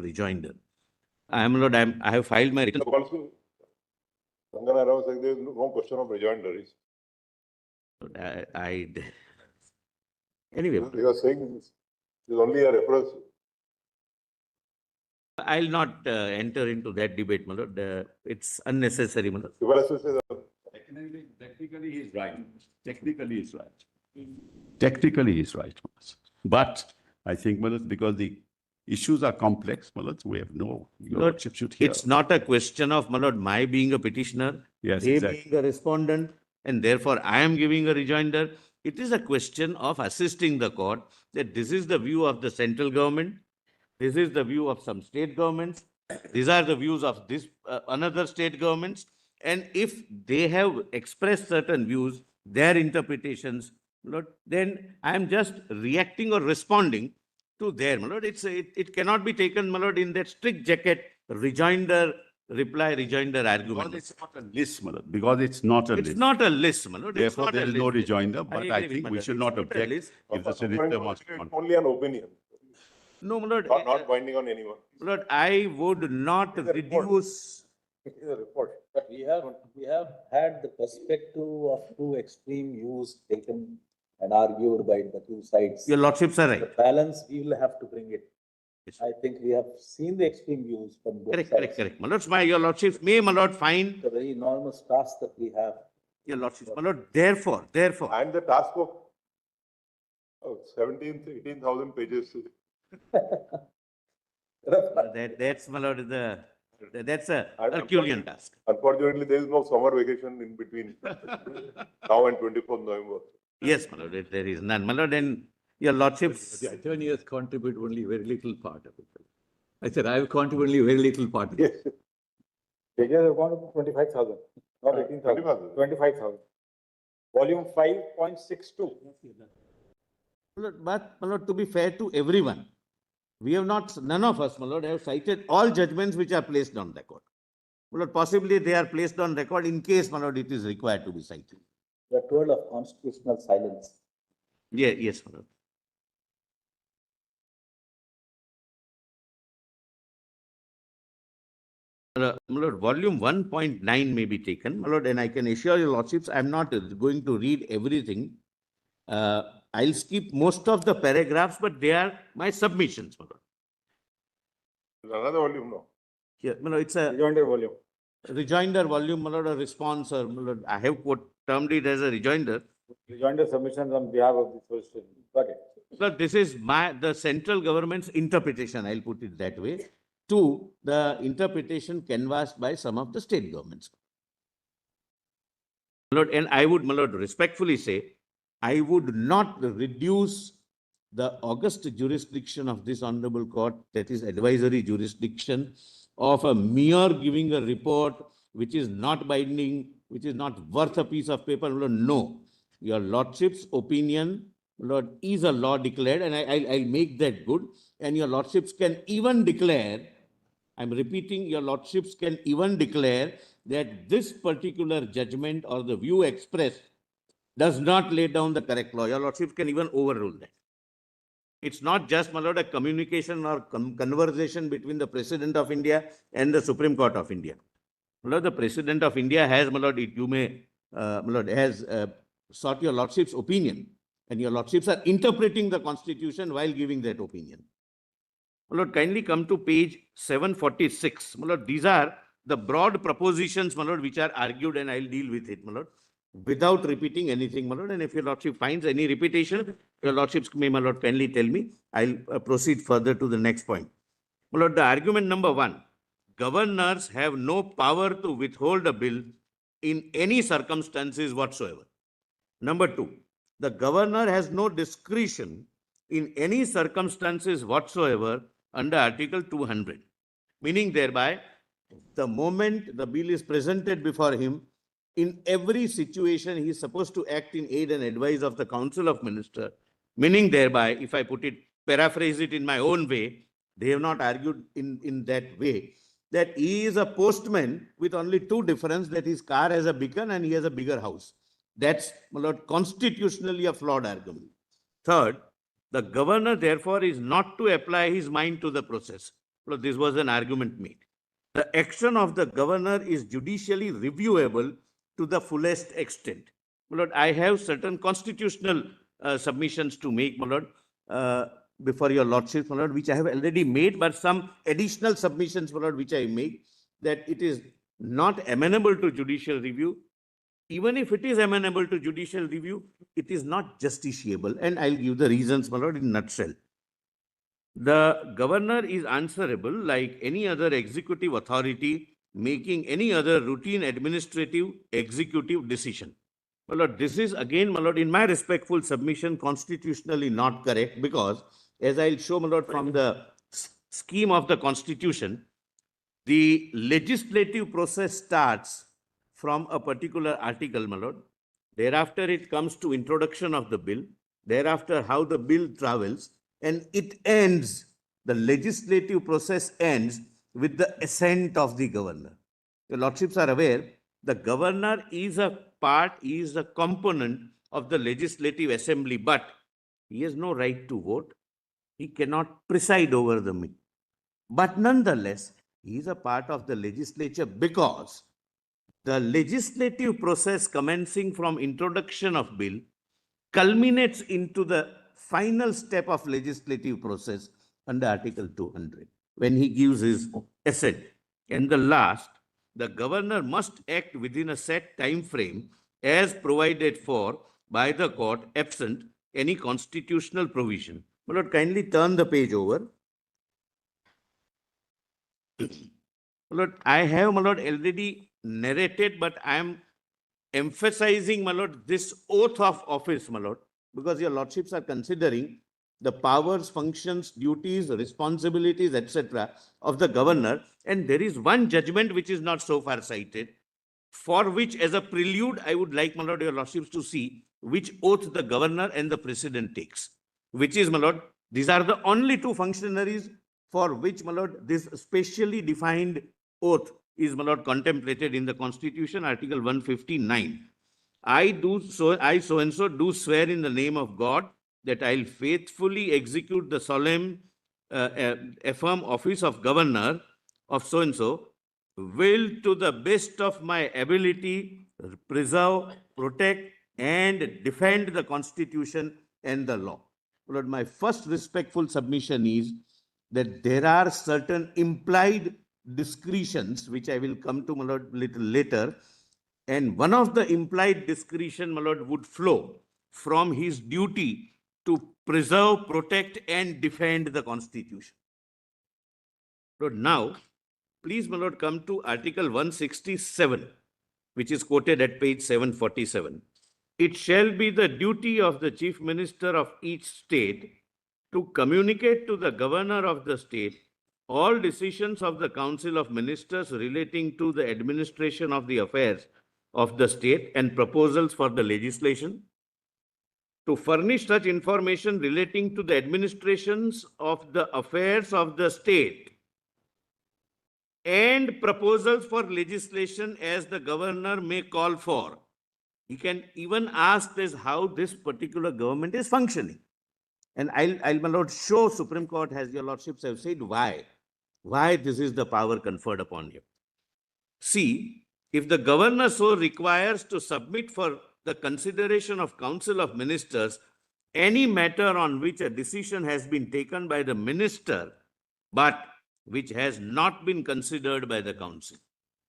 rejoinder. I have filed my written. Also, Sangana Rao said there is no question of rejoinder. Anyway, You are saying there's only a reference. I'll not enter into that debate, my lord. It's unnecessary, my lord. Technically, he's right. Technically, he's right. Technically, he's right. But I think, my lord, because the issues are complex, my lord, we have no. Your lordship should hear. It's not a question of, my lord, my being a petitioner, Yes, they exactly. being a respondent, and therefore I am giving a rejoinder. It is a question of assisting the court that this is the view of the central government, this is the view of some state governments, these are the views of this another state governments, and if they have expressed certain views, their interpretations, Lord, then I am just reacting or responding to their, my lord. It cannot be taken, my lord, in that strict jacket rejoinder, reply, rejoinder argument. Because it's not a list, my lord. Because it's not a list. It's not a list, my lord. Therefore, there is no rejoinder, but I agree with think my we lord. should It's not not a object list. if the solicitor wants to. It's only an opinion, No, my lord. not binding on anyone. Lord, I would not It's a report. reduce. It's a report. But we have had the perspective of two extreme views taken and argued by the two sides. Your lordships are The right. balance, we will have to bring it. Yes. I think we have seen the extreme views from both Correct, sides. correct, correct. My lords, your lordships may, my lord, find It's a very enormous task that we have. your lordships. My lord, therefore. And the task of 18,000 pages. That's, my lord, that's a Herculean task. Unfortunately, there is no summer vacation in between now and 24th November. Yes, my lord, there is none. My lord, and your lordships. The attorney has contributed only very little part of it. I said, I have contributed only very little part of it. Yes. Pages have gone up to 25,000, not 18,000. 25,000. Volume 5.62. But, my lord, to be fair to everyone, we have not, none of us, my lord, have cited all judgments which are placed on record. My lord, possibly they are placed on record in case, my lord, it is required to be cited. We are told of constitutional silence. Yeah, yes, my lord. My lord, volume 1.9 may be taken, my lord, and I can assure your lordships, I am not going to read everything. I'll skip most of the paragraphs, but they are my submissions, my lord. Another volume, no? Yeah, my lord, it's a Rejoinder volume. rejoinder volume, my lord, a response, or my lord, I have termed it as a rejoinder. Rejoinder submissions on behalf of the solicitor. Okay. So this is the central government's interpretation, I'll put it that way, to the interpretation canvassed by some of the state governments. My lord, and I would, my lord, respectfully say, I would not reduce the august jurisdiction of this honorable court, that is advisory jurisdiction, of a mere giving a report which is not binding, which is not worth a piece of paper. My lord, no. Your lordship's opinion, Lord, is a law declared, and I'll make that good. And your lordships can even declare, I'm repeating, your lordships can even declare that this particular judgment or the view expressed does not lay down the correct law. Your lordships can even overrule that. It's not just, my lord, a communication or conversation between the President of India and the Supreme Court of India. My lord, the President of India has, my lord, my lord, has sought your lordship's opinion, and your lordships are interpreting the Constitution while giving that opinion. My lord, kindly come to page 746. My lord, these are the broad propositions, my lord, which are argued, and I'll deal with it, my lord, without repeating anything, my lord. And if your lordship finds any repetition, your lordships may, my lord, kindly tell me. I'll proceed further to the next point. My lord, the argument number 1, governors have no power to withhold a bill in any circumstances whatsoever. Number 2, the governor has no discretion in any circumstances whatsoever under Article 200, meaning thereby the moment the bill is presented before him, in every situation he is supposed to act in aid and advice of the Council of Ministers, meaning thereby, if I put it, paraphrase it in my own way, they have not argued in that way, that he is a postman with only two differences, that his car has a beacon and he has a bigger house. That's, my lord, constitutionally a flawed argument. Third, the governor, therefore, is not to apply his mind to the process. Well, this was an argument made. The action of the governor is judicially reviewable to the fullest extent. My lord, I have certain constitutional submissions to make, my lord, before your lordship, my lord, which I have already made, but some additional submissions, my lord, which I make, that it is not amenable to judicial review. Even if it is amenable to judicial review, it is not justiciable. And I'll give the reasons, my lord, in a nutshell. The governor is answerable like any other executive authority making any other routine administrative executive decision. My lord, this is again, my lord, in my respectful submission, constitutionally not correct, because as I'll show, my lord, from the scheme of the constitution, the legislative process starts from a particular article, my lord. Thereafter, it comes to introduction of the bill. Thereafter, how the bill travels, and it ends, the legislative process ends with the assent of the governor. Your lordships are aware, the governor is a part, he is a component of the legislative assembly, but he has no right to vote. He cannot preside over the meeting. But nonetheless, he is a part of the legislature because the legislative process commencing from introduction of bill culminates into the final step of legislative process under Article 200, when he gives his assent. And the last, the governor must act within a set time frame as provided for by the court, absent any constitutional provision. My lord, kindly turn the page over. My lord, I have, my lord, already narrated, but I am emphasizing, my lord, this oath of office, my lord, because your lordships are considering the powers, functions, duties, responsibilities, etc. of the governor. And there is one judgment which is not so far cited, for which, as a prelude, I would like, my lord, your lordships to see which oath the governor and the president takes, which is, my lord, these are the only two functionaries for which, my lord, this specially defined oath is, my lord, contemplated in the Constitution, Article 159. I so and so do swear in the name of God that I'll faithfully execute the solemn affirm office of governor of so and so, will to the best of my ability preserve, protect, and defend the Constitution and the law. Lord, my first respectful submission is that there are certain implied discretions, which I will come to, my lord, little later. And one of the implied discretion, my lord, would flow from his duty to preserve, protect, and defend the Constitution. Lord, now, please, my lord, come to Article 167, which is quoted at page 747. It shall be the duty of the chief minister of each state to communicate to the governor of the state all decisions of the Council of Ministers relating to the administration of the affairs of the state and proposals for the legislation, to furnish such information relating to the administrations of the affairs of the state and proposals for legislation as the governor may call for. He can even ask this how this particular government is functioning. And I'll, my lord, show Supreme Court, as your lordships have said, why this is the power conferred upon you. See, if the governor so requires to submit for the consideration of Council of Ministers any matter on which a decision has been taken by the minister, but which has not been considered by the council,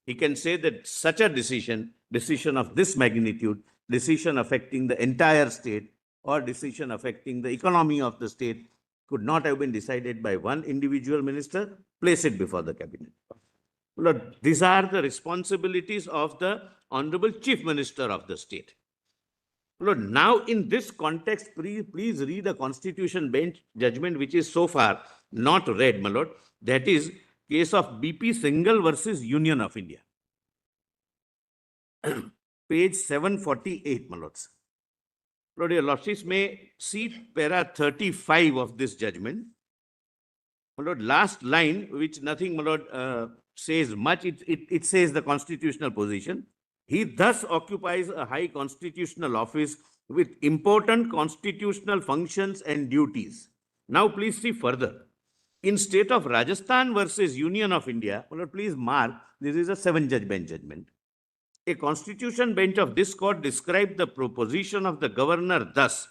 he can say that such a decision of this magnitude, decision affecting the entire state, or decision affecting the economy of the state, could not have been decided by one individual minister, place it before the cabinet. Lord, these are the responsibilities of the Honorable Chief Minister of the state. Lord, now in this context, please read a Constitution bench judgment which is so far not read, my lord. That is case of BP Singhal versus Union of India. Page 748, my lords. Lord, your lordships may see para 35 of this judgment. My lord, last line, which nothing, my lord, says much, it says the constitutional position. He thus occupies a high constitutional office with important constitutional functions and duties. Now, please see further. In state of Rajasthan versus Union of India, my lord, please mark, this is a 7-judge bench judgment. A constitution bench of this court described the proposition of the governor thus: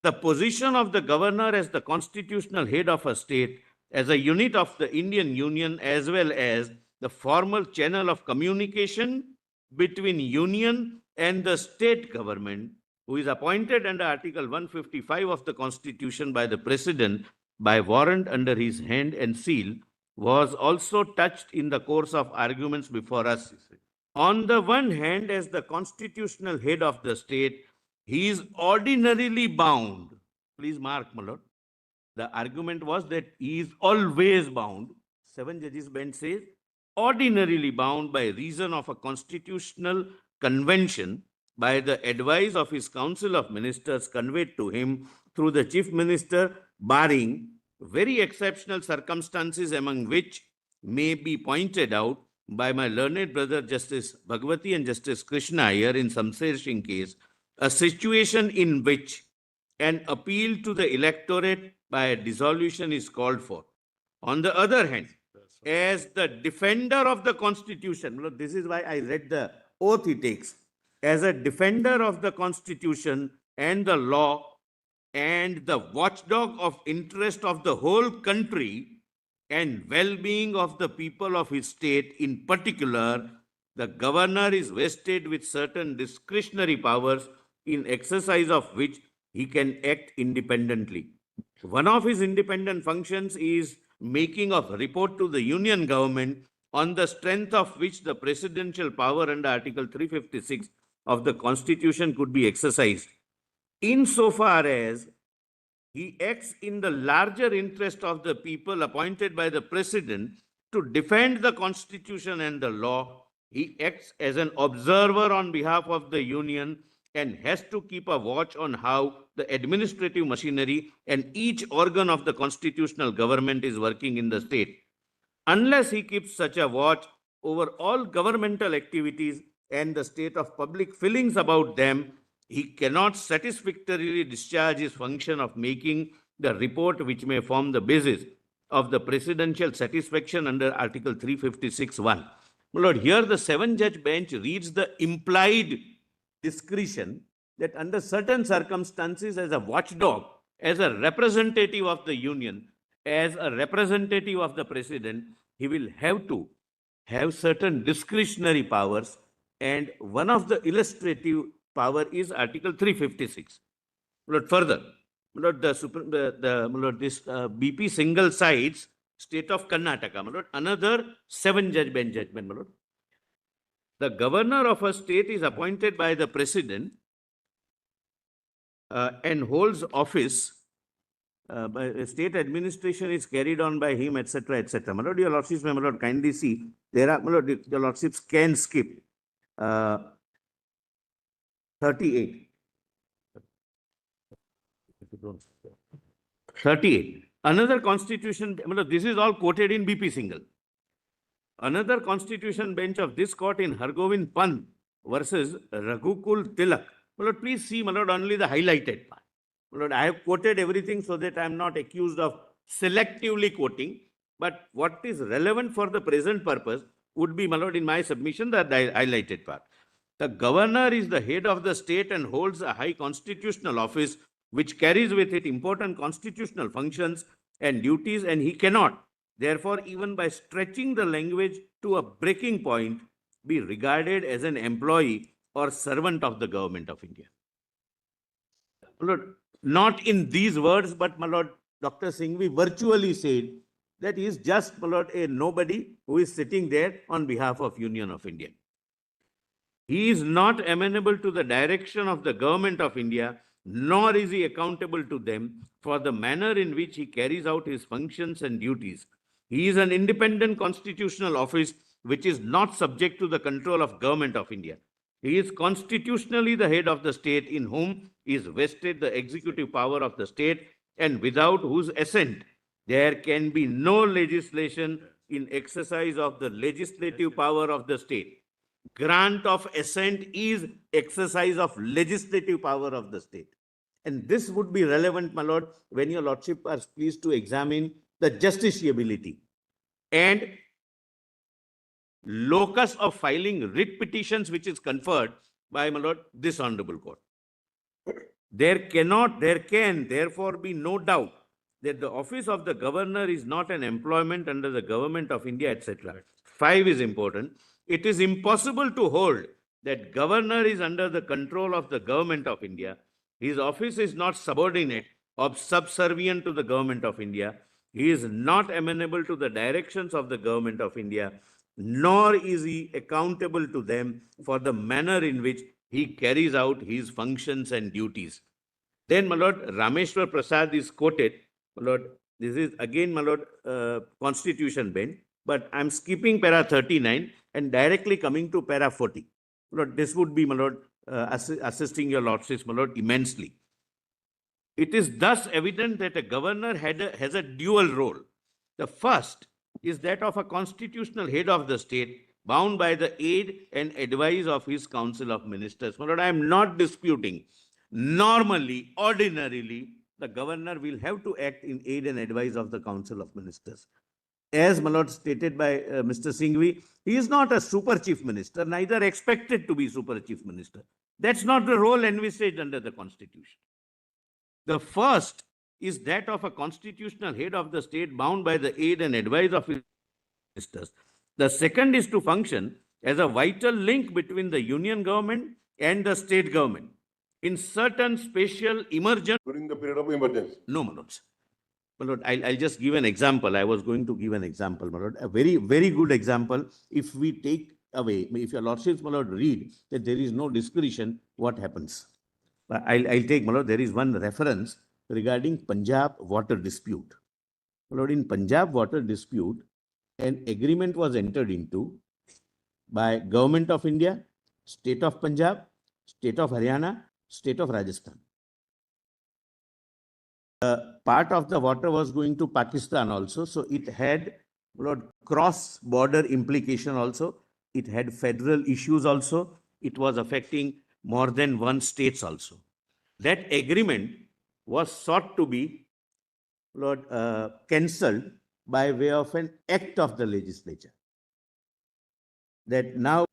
the position of the governor as the constitutional head of a state, as a unit of the Indian Union, as well as the formal channel of communication between Union and the state government, who is appointed under Article 155 of the Constitution by the President by warrant under his hand and seal, was also touched in the course of arguments before us. On the one hand, as the constitutional head of the state, he is ordinarily bound. Please mark, my lord. The argument was that he is always bound. 7 judges bench says ordinarily bound by reason of a constitutional convention by the advice of his council of ministers conveyed to him through the chief minister, barring very exceptional circumstances, among which may be pointed out by my learned brother Justice Bhagwati and Justice Krishna Iyer in Samser Singh case, a situation in which an appeal to the electorate by a dissolution is called for. On the other hand, as the defender of the Constitution, look, this is why I read the oath he takes, as a defender of the Constitution and the law and the watchdog of interest of the whole country and well-being of the people of his state in particular, the governor is vested with certain discretionary powers in exercise of which he can act independently. One of his independent functions is making of report to the union government, on the strength of which the presidential power under Article 356 of the Constitution could be exercised. Insofar as he acts in the larger interest of the people appointed by the president to defend the Constitution and the law, he acts as an observer on behalf of the union and has to keep a watch on how the administrative machinery and each organ of the constitutional government is working in the state. Unless he keeps such a watch over all governmental activities and the state of public feelings about them, he cannot satisfactorily discharge his function of making the report which may form the basis of the presidential satisfaction under Article 356(1). My lord, here the 7-judge bench reads the implied discretion that under certain circumstances, as a watchdog, as a representative of the union, as a representative of the president, he will have to have certain discretionary powers, and one of the illustrative power is Article 356. But further, this BP single sides state of Karnataka, another 7-judge bench judgment. The governor of a state is appointed by the president and holds office. By state administration is carried on by him, etc., etc. My lord, your lordships may, my lord, kindly see there are, my lord, your lordships can skip 38. 38. Another constitution, this is all quoted in BP single. Another constitution bench of this court in Hargovind Pant versus Raghukul Tilak. My lord, please see, my lord, only the highlighted part. My lord, I have quoted everything so that I am not accused of selectively quoting, but what is relevant for the present purpose would be, my lord, in my submission, the highlighted part. The governor is the head of the state and holds a high constitutional office which carries with it important constitutional functions and duties, and he cannot, therefore, even by stretching the language to a breaking point, be regarded as an employee or servant of the government of India. My lord, not in these words, but my lord, Dr. Singhvi virtually said that he is just, my lord, a nobody who is sitting there on behalf of Union of India. He is not amenable to the direction of the government of India, nor is he accountable to them for the manner in which he carries out his functions and duties. He is an independent constitutional office which is not subject to the control of government of India. He is constitutionally the head of the state, in whom is vested the executive power of the state, and without whose assent there can be no legislation in exercise of the legislative power of the state. Grant of assent is exercise of legislative power of the state. And this would be relevant, my lord, when your lordship are pleased to examine the justiciability, and locus of filing writ petitions which is conferred by, my lord, this honorable court. There can therefore be no doubt that the office of the governor is not an employment under the government of India, etc. 5 is important. It is impossible to hold that governor is under the control of the government of India. His office is not subordinate or subservient to the government of India. He is not amenable to the directions of the government of India, nor is he accountable to them for the manner in which he carries out his functions and duties. Then, my lord, Rameshwar Prasad is quoted. My lord, this is again, my lord, constitution bench, but I'm skipping para 39 and directly coming to para 40. My lord, this would be, my lord, assisting your lordships, my lord, immensely. It is thus evident that a governor has a dual role. The first is that of a constitutional head of the state, bound by the aid and advice of his council of ministers. My lord, I am not disputing. Normally, ordinarily, the governor will have to act in aid and advice of the council of ministers. As, my lord, stated by Mr. Singhvi, he is not a super chief minister, neither expected to be super chief minister. That's not the role envisaged under the constitution. The first is that of a constitutional head of the state bound by the aid and advice of his ministers. The second is to function as a vital link between the union government and the state government in certain special emergency. During the period of emergency. No, my lords. My lord, I'll just give an example. I was going to give an example, my lord. A very, very good example. If we take away, if your lordships, my lord, read that there is no discretion, what happens? I'll take, my lord, there is one reference regarding Punjab water dispute. My lord, in Punjab water dispute, an agreement was entered into by Government of India, State of Punjab, State of Haryana, State of Rajasthan. Part of the water was going to Pakistan also, so it had, my lord, cross-border implication also. It had federal issues also. It was affecting more than one states also. That agreement was sought to be, Lord, cancelled by way of an act of the legislature. That now,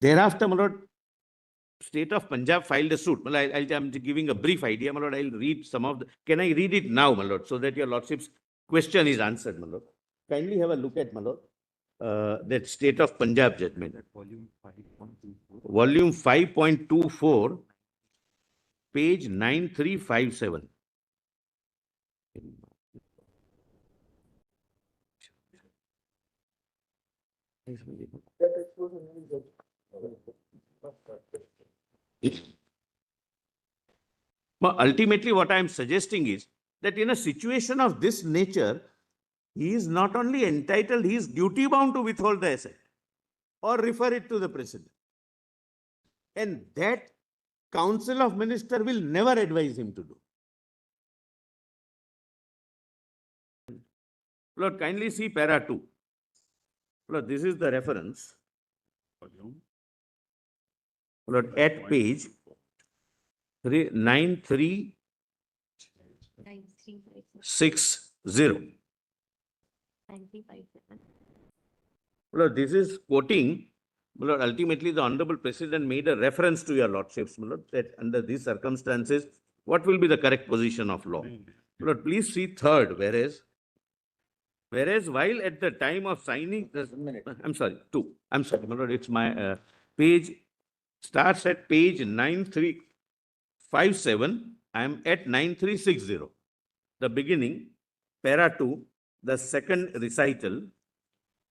thereafter, my lord, State of Punjab filed a suit. Well, I'm giving a brief idea, my lord. I'll read some of the. Can I read it now, my lord, so that your lordship's question is answered, my lord? Kindly have a look at, my lord, that State of Punjab judgment. Volume 5.24, page 9357. But ultimately, what I am suggesting is that in a situation of this nature, he is not only entitled, he is duty bound to withhold the asset or refer it to the president. And that council of minister will never advise him to do. Lord, kindly see para 2. Lord, this is the reference. Lord, at page 9360. Lord, this is quoting, Lord, ultimately the Honorable President made a reference to your lordships, Lord, that under these circumstances, what will be the correct position of law? Lord, please see third, whereas while at the time of signing, I'm sorry, 2. I'm sorry, my lord, it's my page, starts at page 9357. I'm at 9360. The beginning, para 2, the second recital.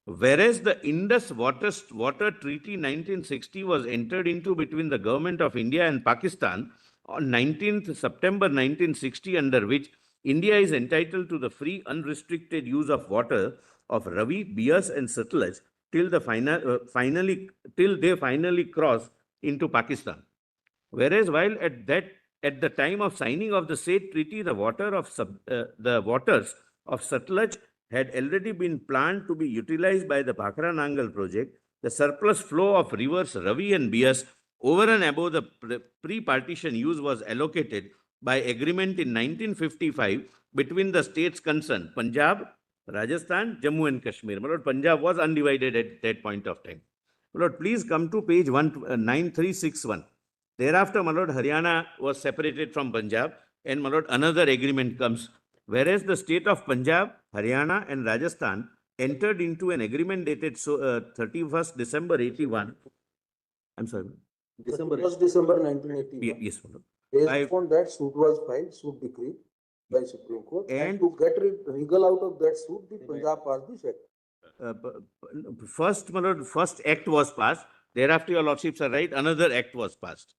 Whereas the Indus Water Treaty 1960 was entered into between the Government of India and Pakistan on 19th September 1960, under which India is entitled to the free unrestricted use of water of Ravi, Beas and Satluj till they finally cross into Pakistan. Whereas while at the time of signing of the said treaty, the waters of Satluj had already been planned to be utilized by the Bhakra Nangal project, the surplus flow of rivers Ravi and Beas over and above the pre-partition use was allocated by agreement in 1955 between the states concerned, Punjab, Rajasthan, Jammu and Kashmir. My lord, Punjab was undivided at that point of time. My lord, please come to page 9361. Thereafter, my lord, Haryana was separated from Punjab, and my lord, another agreement comes. Whereas the state of Punjab, Haryana, and Rajasthan entered into an agreement dated 31st December 81. I'm sorry. December 1981. Yes, my lord. Based on that, suit was filed, suit decree by Supreme Court. And- And to get legal out of that suit, the Punjab passed this act. First, my lord, first act was passed. Thereafter, your lordships are right, another act was passed.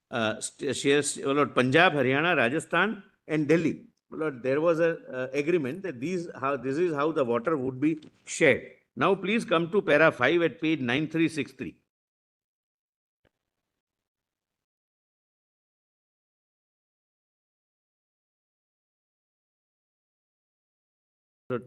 My lord, Punjab, Haryana, Rajasthan, and Delhi. My lord, there was a agreement that this is how the water would be shared. Now, please come to para 5 at page 9363. The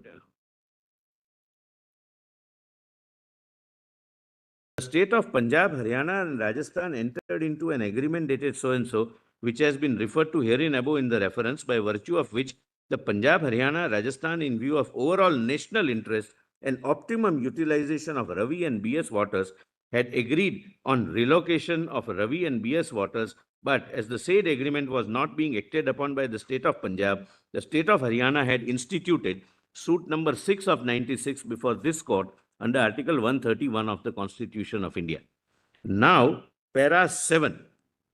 state of Punjab, Haryana, and Rajasthan entered into an agreement dated so and so, which has been referred to herein above in the reference, by virtue of which the Punjab, Haryana, Rajasthan, in view of overall national interest and optimum utilization of Ravi and BS waters, had agreed on relocation of Ravi and BS waters. But as the said agreement was not being acted upon by the state of Punjab, the state of Haryana had instituted suit number 6 of 96 before this court under Article 131 of the Constitution of India. Now, para 7.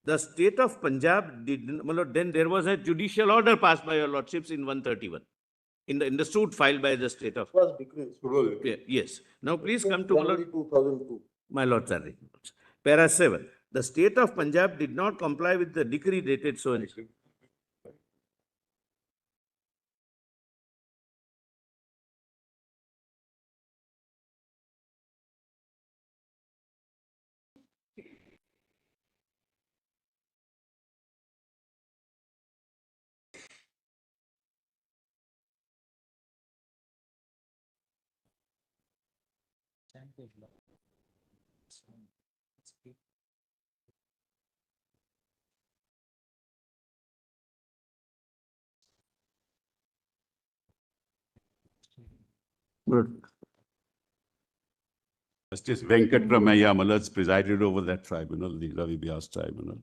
The state of Punjab did, then there was a judicial order passed by your lordships in 131. In the suit filed by the state of. It was decree. Yes. Now, please come to January 2002. my lords are right. Para 7. The state of Punjab did not comply with the decree dated so and so. Good. Justice Venkatramaya Malaz presided over that tribunal, the Ravi Vyas tribunal.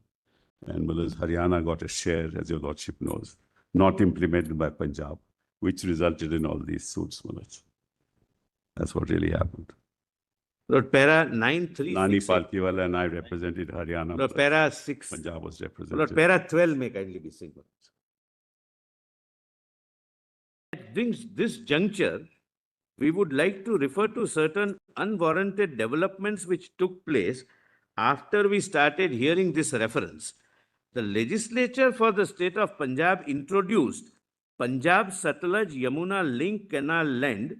And Malaz Haryana got a share, as your lordship knows, not implemented by Punjab, which resulted in all these suits, Malaz. That's what really happened. Lord, para 936. Nani Palkiwala and I represented Haryana. Lord, para 6. Punjab was Lord, represented. para 12 may kindly be seen. At this juncture, we would like to refer to certain unwarranted developments which took place after we started hearing this reference. The legislature for the state of Punjab introduced Punjab Satluj Yamuna Link Canal Land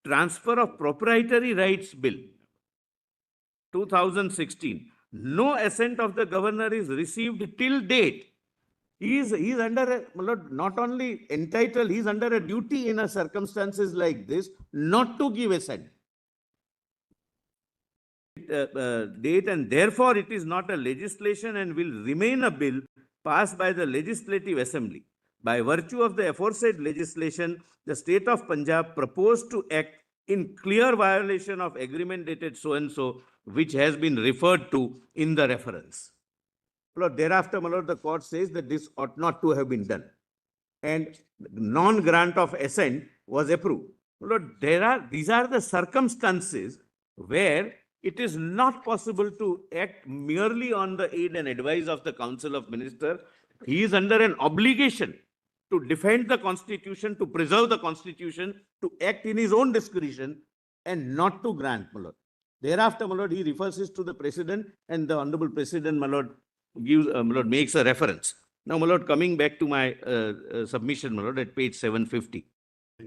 Transfer of Proprietary Rights Bill 2016. No assent of the governor is received till date. He is under not only entitled, he is under a duty in a circumstances like this not to give assent. Date, and therefore it is not a legislation and will remain a bill passed by the Legislative Assembly. By virtue of the aforesaid legislation, the state of Punjab proposed to act in clear violation of agreement dated so and so, which has been referred to in the reference. Lord, thereafter, my lord, the court says that this ought not to have been done, and non-grant of assent was approved. Lord, these are the circumstances where it is not possible to act merely on the aid and advice of the Council of Ministers. He is under an obligation to defend the Constitution, to preserve the Constitution, to act in his own discretion, and not to grant, my lord. Thereafter, my lord, he refers this to the President, and the Honorable President, my lord, gives, my lord, makes a reference. Now, my lord, coming back to my submission, my lord, at page 750.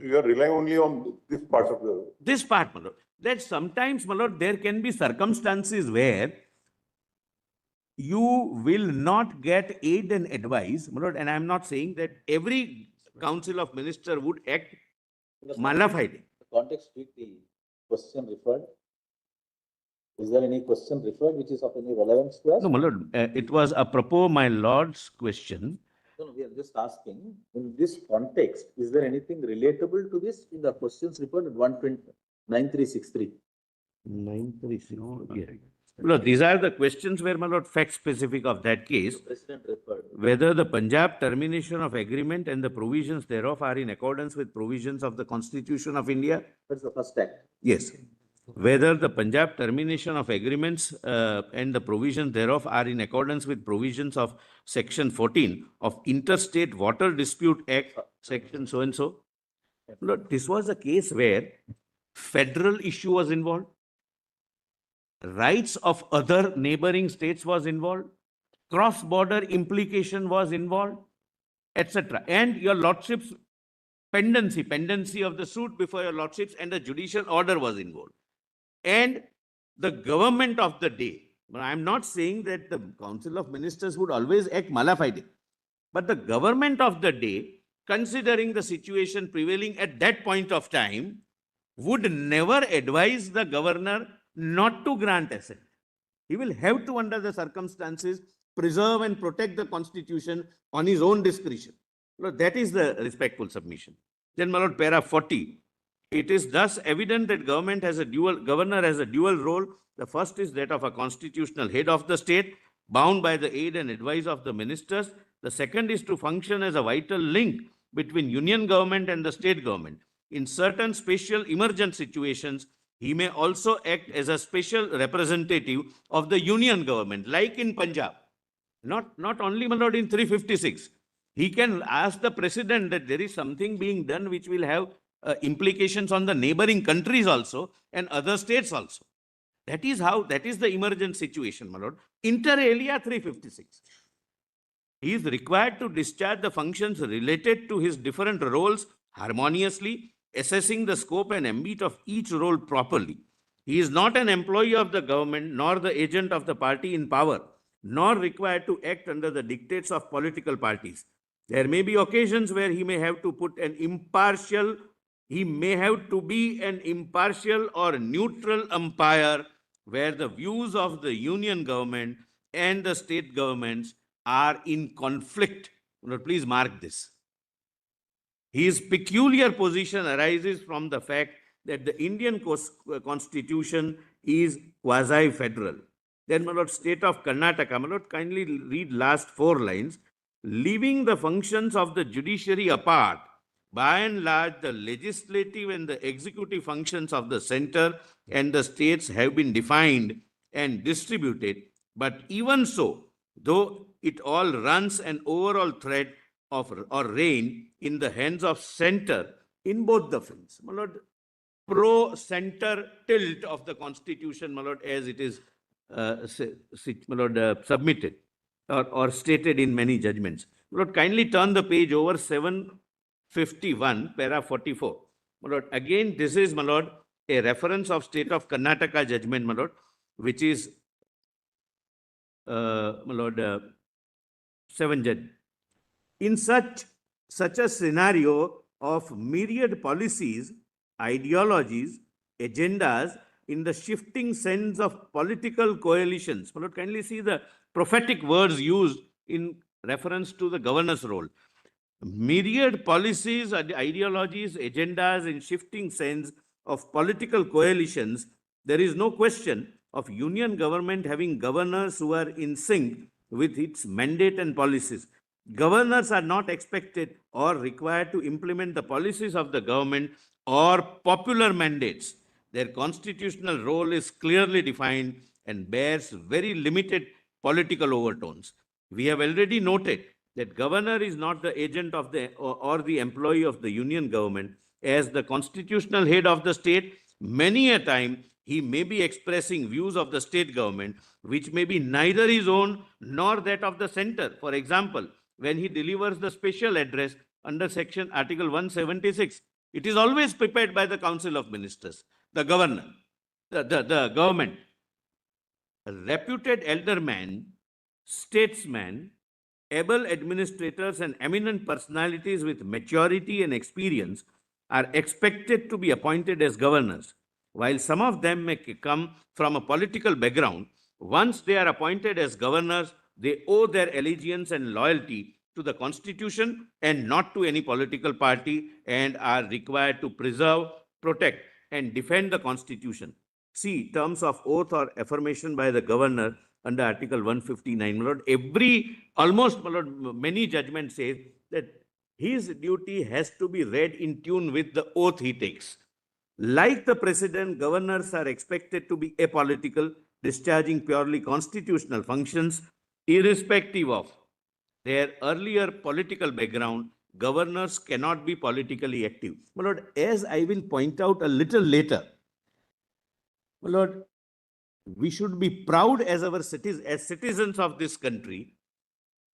You are relying only on this part of the. This part, my lord, that sometimes, my lord, there can be circumstances where you will not get aid and advice, my lord, and I am not saying that every Council of Ministers would act mala fide. The context with the question referred. Is there any question referred which is of any relevance to us? No, my lord, it was apropos my lord's question No, no, we are just asking, in this context, is there anything relatable to this in the questions report at 120, 9363? 936. Yeah. No, these are the questions where, my lord, fact specific of that case, President referred. whether the Punjab termination of agreement and the provisions thereof are in accordance with provisions of the Constitution of India. That's the first act. Yes. Whether the Punjab termination of agreements and the provisions thereof are in accordance with provisions of Section 14 of Interstate Water Dispute Act, Section so and so. Look, this was a case where federal issue was involved, rights of other neighboring states was involved, cross-border implication was involved, etc. And your lordship's pendency of the suit before your lordships and a judicial order was involved. And the government of the day, but I'm not saying that the Council of Ministers would always act mala fide, but the government of the day, considering the situation prevailing at that point of time, would never advise the governor not to grant assent. He will have to, under the circumstances, preserve and protect the Constitution on his own discretion. Look, that is the respectful submission. Then, my lord, para 40. It is thus evident that governor has a dual role. The first is that of a constitutional head of the state, bound by the aid and advice of the ministers. The second is to function as a vital link between union government and the state government. In certain special emergent situations, he may also act as a special representative of the union government, like in Punjab. Not only, my lord, in 356. He can ask the president that there is something being done which will have implications on the neighboring countries also and other states also. That is the emergent situation, my lord. Inter alia 356. He is required to discharge the functions related to his different roles harmoniously, assessing the scope and ambit of each role properly. He is not an employee of the government, nor the agent of the party in power, nor required to act under the dictates of political parties. There may be occasions where he may have to be an impartial or neutral umpire where the views of the union government and the state governments are in conflict. Please mark this. His peculiar position arises from the fact that the Indian Constitution is quasi-federal. Then, my lord, state of Karnataka, my lord, kindly read last 4 lines. Leaving the functions of the judiciary apart, by and large, the legislative and the executive functions of the center and the states have been defined and distributed. But even so, though it all runs an overall thread of or reign in the hands of center in both the fields. My lord, pro-center tilt of the Constitution, my lord, as it is submitted or stated in many judgments. My lord, kindly turn the page over 751, para 44. My lord, again, this is, my lord, a reference of state of Karnataka judgment, my lord, which is, my lord, 7 judge. In such a scenario of myriad policies, ideologies, agendas, in the shifting sense of political coalitions. My lord, kindly see the prophetic words used in reference to the governor's role. Myriad policies, ideologies, agendas, in shifting sense of political coalitions, there is no question of union government having governors who are in sync with its mandate and policies. Governors are not expected or required to implement the policies of the government or popular mandates. Their constitutional role is clearly defined and bears very limited political overtones. We have already noted that governor is not the agent of or the employee of the union government. As the constitutional head of the state, many a time he may be expressing views of the state government, which may be neither his own nor that of the center. For example, when he delivers the special address under section article 176, it is always prepared by the Council of Ministers, the governor, the government. A reputed elderman, statesman, able administrators and eminent personalities with maturity and experience are expected to be appointed as governors. While some of them may come from a political background, once they are appointed as governors, they owe their allegiance and loyalty to the Constitution and not to any political party, and are required to preserve, protect, and defend the Constitution. See, terms of oath or affirmation by the governor under Article 159. My lord, almost, my lord, many judgments say that his duty has to be read in tune with the oath he takes. Like the president, governors are expected to be apolitical, discharging purely constitutional functions, irrespective of their earlier political background. Governors cannot be politically active. My lord, as I will point out a little later, my lord, we should be proud as citizens of this country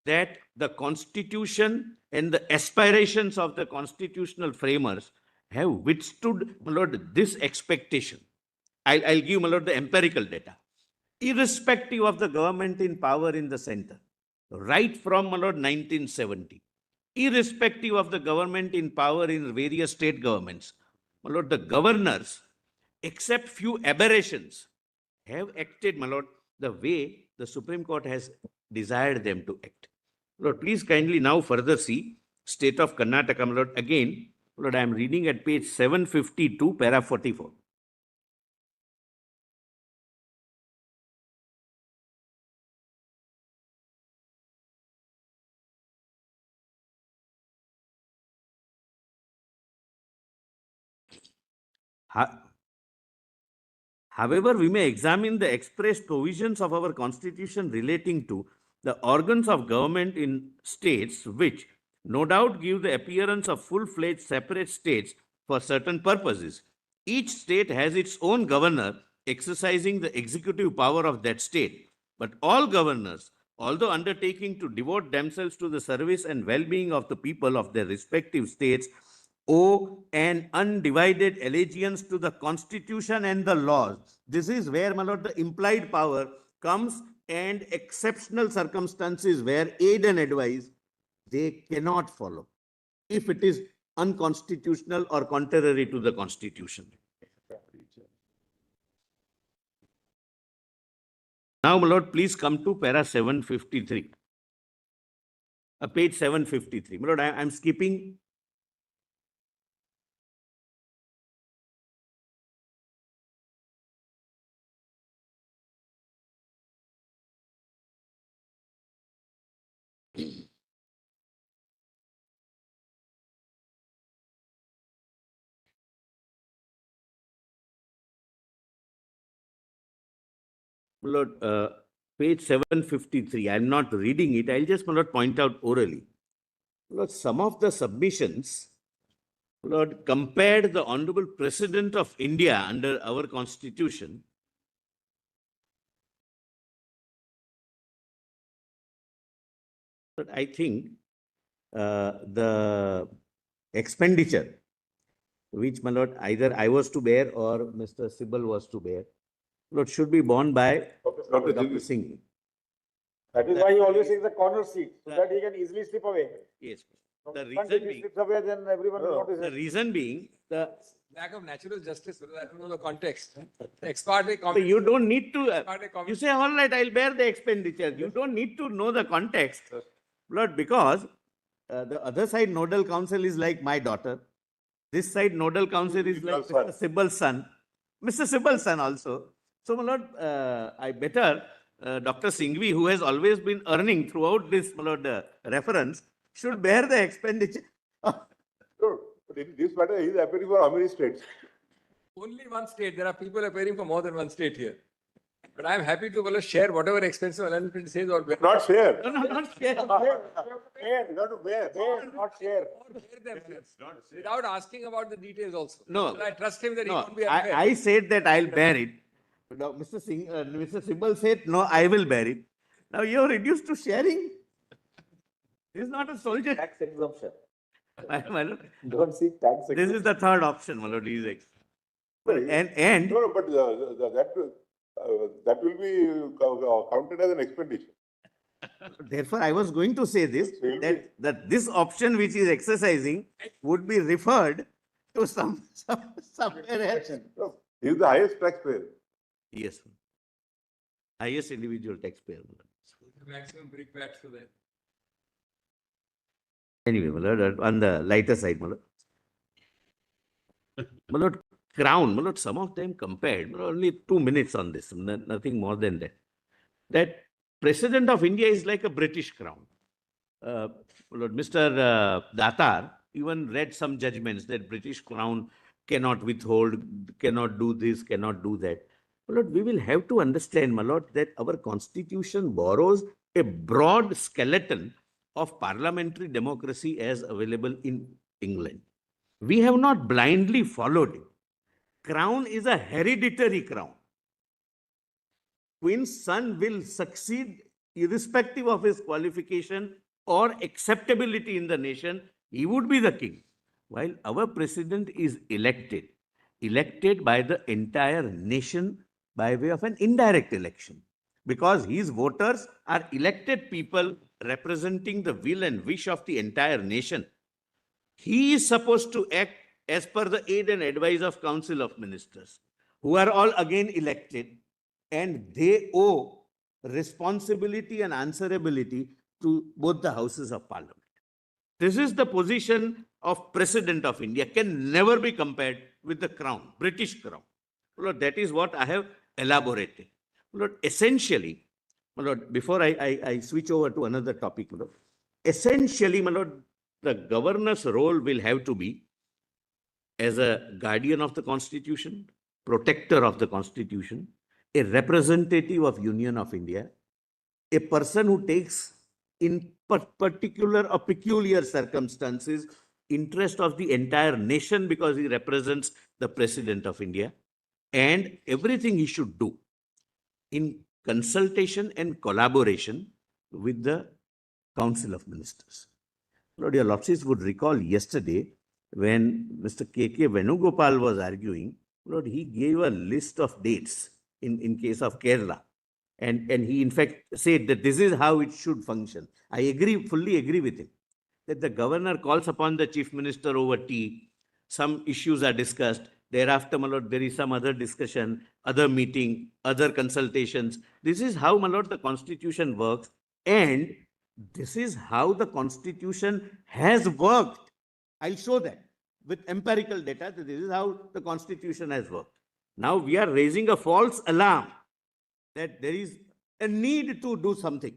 that the Constitution and the aspirations of the constitutional framers have withstood, my lord, this expectation. I'll give, my lord, the empirical data. Irrespective of the government in power in the center, right from, my lord, 1970, irrespective of the government in power in various state governments, my lord, the governors, except few aberrations, have acted, my lord, the way the Supreme Court has desired them to act. Lord, please kindly now further see state of Karnataka, my lord. Again, Lord, I am reading at page 752, para 44. However, we may examine the express provisions of our Constitution relating to the organs of government in states, which no doubt give the appearance of full-fledged separate states for certain purposes. Each state has its own governor exercising the executive power of that state, but all governors, although undertaking to devote themselves to the service and well-being of the people of their respective states, owe an undivided allegiance to the Constitution and the laws. This is where, my lord, the implied power comes, and exceptional circumstances where aid and advice, they cannot follow if it is unconstitutional or contrary to the Constitution. Now, my lord, please come to para 753. Page 753. My lord, I am skipping. My lord, page 753. I am not reading it. I'll just, my lord, point out orally. My lord, some of the submissions, my lord, compared the Honorable President of India under our Constitution but I think the expenditure which, my lord, either I was to bear or Mr. Sibal was to bear, lord, should be borne by Dr. Singh. That is why he always takes the corner seat, so that he can easily slip away. Yes. No, The if reason he being, slips away, then everyone will notice the it. reason being, the Lack of natural justice, I don't know the context. Ex parte so comment. you don't need to, Ex parte comment. you say, all right, I'll bear the expenditure. You don't need to know the context, Lord, because the other side nodal council is like my daughter. This side nodal council is like Mr. Sibal's son. Mr. Sibal's son also. So, my lord, I better Dr. Singhvi, who has always been earning throughout this, my lord, reference, should bear the expenditure. No, but in this matter, he is appearing for how many states? Only one state. There are people appearing for more than one state here. But I am happy to share whatever expensive arrangement says or bear. Not share. No, not share. You have to bear. Not share. Without asking about the details also. No. But I trust him that he No, won't be unfair. I said that I'll bear it. Now, Mr. Singh, Mr. Sibal said, no, I will bear it. Now you are reduced to sharing. This is not a soldier. Tax exemption. My lord, Don't see tax this exemption. is the third option, my lord. He is and No, but that will be counted as an expenditure. therefore, I was going to say this, that this option which is exercising would be referred to somewhere else. No, he is the highest taxpayer. Yes. Highest individual taxpayer. Maximum brickbats for that. Anyway, my lord, on the lighter side, my lord. My lord, crown, my lord, some of them compared, my lord, only 2 minutes on this, nothing more than that. That President of India is like a British crown. My lord, Mr. Datar even read some judgments that British crown cannot withhold, cannot do this, cannot do that. My lord, we will have to understand, my lord, that our constitution borrows a broad skeleton of parliamentary democracy as available in England. We have not blindly followed it. Crown is a hereditary crown. Queen's son will succeed irrespective of his qualification or acceptability in the nation. He would be the king. While our president is elected by the entire nation by way of an indirect election, because his voters are elected people representing the will and wish of the entire nation. He is supposed to act as per the aid and advice of Council of Ministers, who are all again elected, and they owe responsibility and answerability to both the houses of parliament. This is the position of President of India, can never be compared with the crown, British crown. Lord, that is what I have elaborated. Lord, essentially, my lord, before I switch over to another topic, my lord, essentially, my lord, the governor's role will have to be as a guardian of the constitution, protector of the constitution, a representative of Union of India, a person who takes in particular or peculiar circumstances interest of the entire nation because he represents the President of India, and everything he should do in consultation and collaboration with the Council of Ministers. Lord, your Lordships would recall yesterday when Mr. K.K. Venugopal was arguing, Lord, he gave a list of dates in case of Kerala. And he in fact said that this is how it should function. I agree, fully agree with him, that the governor calls upon the chief minister over tea, some issues are discussed, thereafter, my lord, there is some other discussion, other meeting, other consultations. This is how, my lord, the constitution works, and this is how the constitution has worked. I'll show that with empirical data, that this is how the constitution has worked. Now we are raising a false alarm that there is a need to do something,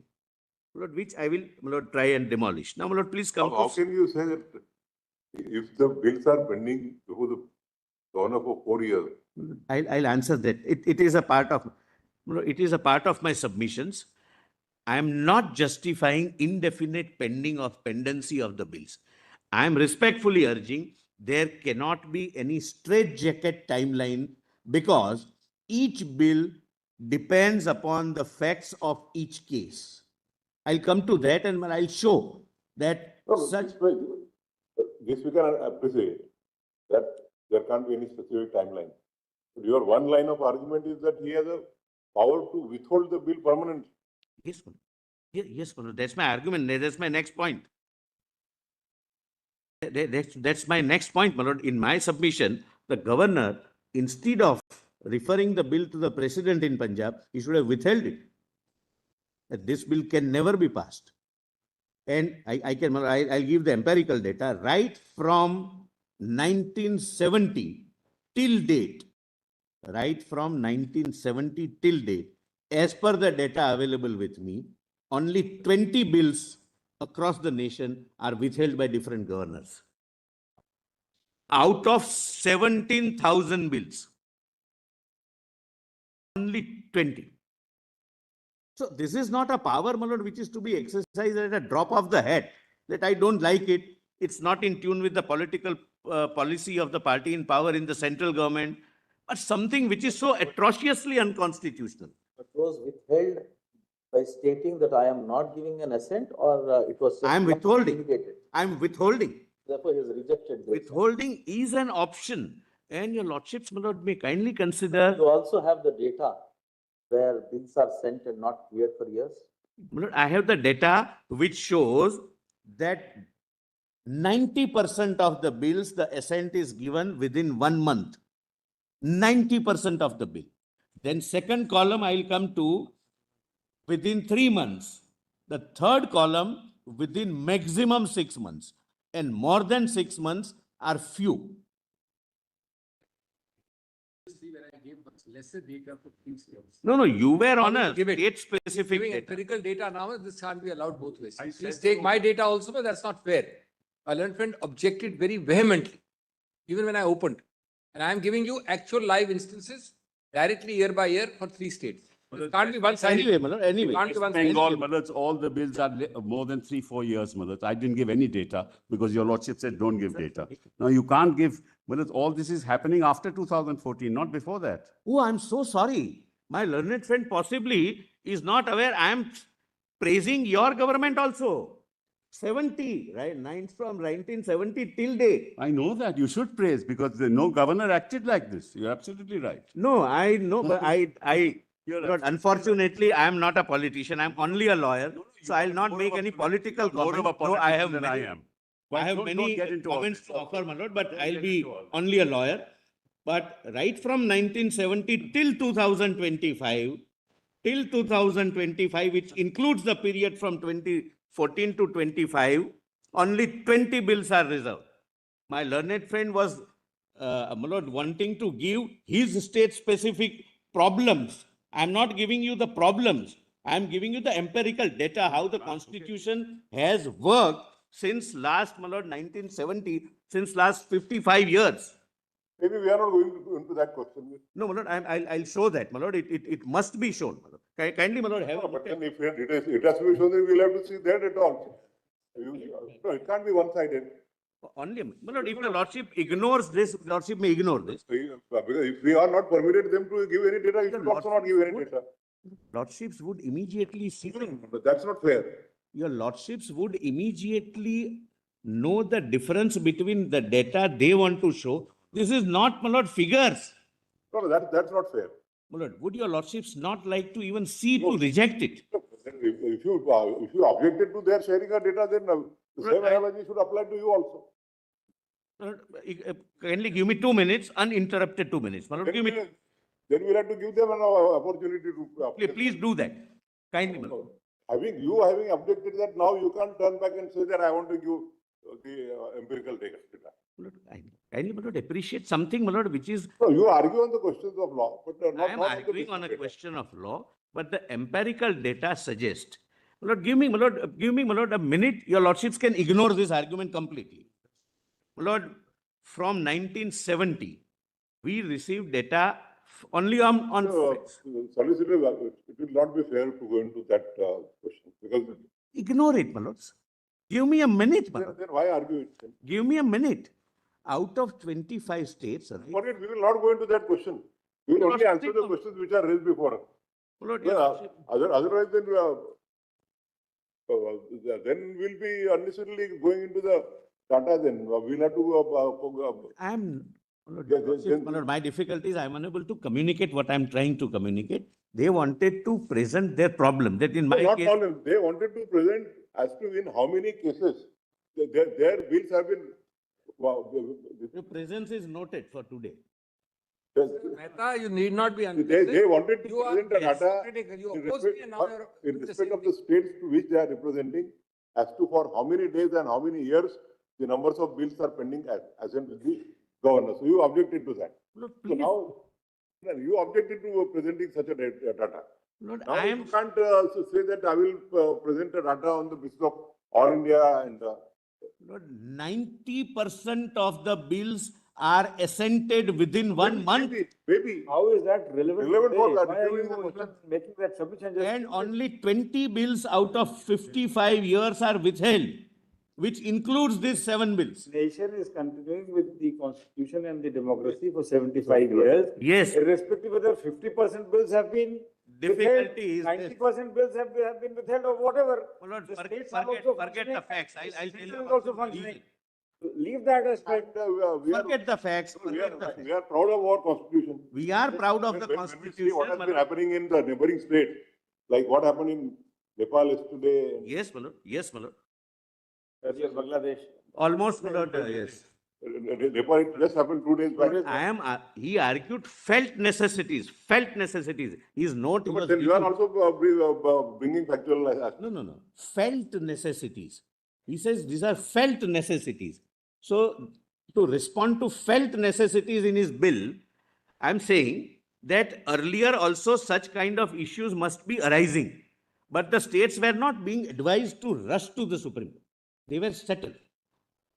my lord, which I will, my lord, try and demolish. Now, my lord, please come. How can you say that if the bills are pending before the governor for 4 years? I'll answer that. It is a part of, it is a part of my submissions. I am not justifying indefinite pending of pendency of the bills. I am respectfully urging there cannot be any straitjacket timeline, because each bill depends upon the facts of each case. I'll come to that and I'll show that such. This we can appreciate, that there can't be any specific timeline. But your one line of argument is that he has a power to withhold the bill permanently. Yes, yes, that's my argument. That's my next point. That's my next point, my lord. In my submission, the governor, instead of referring the bill to the president in Punjab, he should have withheld it. That this bill can never be passed. And I'll give the empirical data right from 1970 till date. Right from 1970 till date, as per the data available with me, only 20 bills across the nation are withheld by different governors. Out of 17,000 bills, only 20. So this is not a power, my lord, which is to be exercised at a drop of the hat, that I don't like it. It's not in tune with the political policy of the party in power in the central government, but something which is so atrociously unconstitutional. It was withheld by stating that I am not giving an assent, or it was. I am withholding. I am withholding. Therefore, he has rejected this. Withholding is an option, and your lordships, my lord, may kindly consider. You also have the data where bills are sent and not cleared for years. My lord, I have the data which shows that 90% of the bills, the assent is given within 1 month. 90% of the bill. Then second column I will come to within 3 months. The third column within maximum 6 months, and more than 6 months are few. See when I gave lesser data for things. No, you were on a Give it. state-specific Giving data. empirical data now, this can't be allowed both ways. I Please said take so. my data also, but that's not fair. My learned friend objected very vehemently, even when I opened. And I'm giving you actual live instances directly year by year for 3 states. It can't be one-sided. Anyway, my lord, anyway. Can't be West one-sided. Bengal, Malaj, all the bills are more than 3-4 years, Malaj. I didn't give any data because your lordship said don't give data. Now you can't give, Malaj, all this is happening after 2014, not before that. Oh, I'm so sorry. My learned friend possibly is not aware. I am praising your government also. 70, right? From 1970 till date. I know that you should praise because no governor acted like this. You're absolutely right. No, I know, but You're but unfortunately, I am not a politician. I'm only a lawyer. So I'll not make any political more of a comments. No, I have politician than I many, am. I have Don't many get into all comments this. to offer, my lord, but Don't I'll get be into all this. only a lawyer. But right from 1970 till 2025, which includes the period from 2014 to 25, only 20 bills are reserved. My learned friend was, my lord, wanting to give his state-specific problems. I'm not giving you the problems. I'm giving you the empirical data, how the constitution has worked since last, my lord, 1970, since last 55 years. Maybe we are not going into that question. No, my lord, I'll show that, my lord. It must be shown, my lord. Kindly, my lord, have a No, look but at. then if it has to be shown, then we'll have to see that at all. No, it can't be one-sided. Only, my lord, if the lordship ignores this, lordship may ignore this. Because if we are not permitted them to give any data, you should also not give any data. Lordships would immediately see. But that's not fair. Your lordships would immediately know the difference between the data they want to show. This is not, my lord, figures. No, that's not fair. My lord, would your lordships not like to even see to reject it? If you objected to their sharing our data, then the same analogy should apply to you also. My lord, kindly give me 2 minutes, uninterrupted 2 minutes. My lord, give me, Then we'll have to give them an opportunity to. please do that. Kindly, my lord. Having objected that, now you can't turn back and say that I want to give the empirical data. My lord, kindly, my lord, appreciate something, my lord, which is, No, you argue on the questions of law, but not. I am not arguing on a data. question of law, but the empirical data suggest. My lord, give me, my lord, a minute. Your lordships can ignore this argument completely. My lord, from 1970, we received data only on Solicitor, it will not be fair to go into that question because ignore it, my lords. Give me a minute, my lord. then why argue it? Give me a minute. Out of 25 states, right? Forget, we will not go into that question. We will No, only no, answer the questions which are raised before us. My lord, your Yeah, lordship- otherwise, then we'll be unnecessarily going into the data. Then we'll have to. I'm, my lord, Yeah, your lordship, my lord, my difficulty is I'm unable to communicate what I'm trying to communicate. They wanted to present their problem, that in my not case, problem. They wanted to present as to in how many cases their bills have been. your presence is noted for today. Mehta, you need not be. They wanted to You are present the data critical. You in oppose me respect, and now you're in doing the respect same of the states to which they are representing, as to for how many days and how many years the numbers of bills are pending as in with the governor. So you objected to that. Lord, So please, now you objected to presenting such a data. Lord, Now I you am, can't say that I will present a data on the basis of all India and. Lord, 90% of the bills are assented within 1 month. Maybe. How is that relevant? Relevant for today? that. Why are Relevant you for the question. making that submission? Just And only 20 bills out of 55 years are withheld, which includes these 7 bills. nation is continuing with the constitution and the democracy for 75 years. Yes. Irrespective whether 50% bills have been Difficulty is withheld, this. 90% bills have been withheld or whatever. Oh, Lord, The forget, states are forget, also forget the functioning. facts. I'll The tell system you. is about also the functioning. reason. Leave that aspect. Forget the facts. We Forget the are facts. proud of our constitution. We are proud of the When we see constitution. what has my been lord. happening in the neighboring state, like what happened in Nepal yesterday. Yes, my lord. Yes, my lord. Earlier Bangladesh. Almost, my lord, yes. Repo rate just happened 2 days back. He argued felt necessities. His note But was then you are given- also bringing factual. No. Felt necessities. He says these are felt necessities. So to respond to felt necessities in his bill, I'm saying that earlier also such kind of issues must be arising. But the states were not being advised to rush to the Supreme Court. They were settled.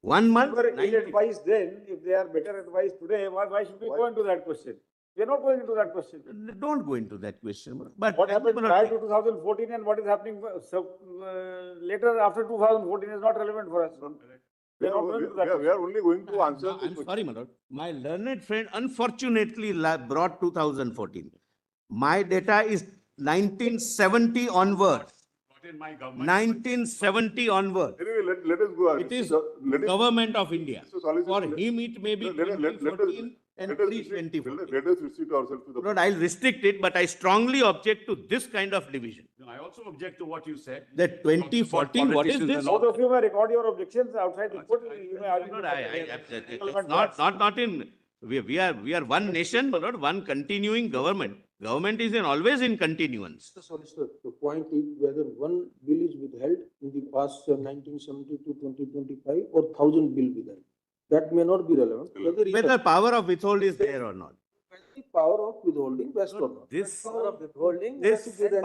1 month. They were 90 ill-advised then, if they are better advised today, why should we go into that question? We are not going into that question. Don't go into that question. But What happened prior to 2014 and what is happening later after 2014 is not relevant for us. We are not going into that. We are only going to answer No, this I'm question. sorry, my lord. My learned friend unfortunately brought 2014. My data is 1970 onwards. Not in my government. 1970 onwards. Anyway, let us go. It is Let us- government of India. So, Solicitor, For let- him, it may be let us- 2014 and let us pre-2014. Let us restrict ourselves to the. Lord, I'll restrict it, but I strongly object to this kind of division. No, I also object to what you said. That 2014, what is Politicians this? and Both of you may record your objections outside the court. You may argue. Lord, it's not in, we are one nation, but not one continuing government. Government is always in continuance. Mr. Solicitor, the point is whether one bill is withheld in the past 1970 to 2025 or 1000 bill withheld. That may not be relevant. Whether power of withhold is there or not. the power of withholding best or not. This, Power of withholding. this has to be the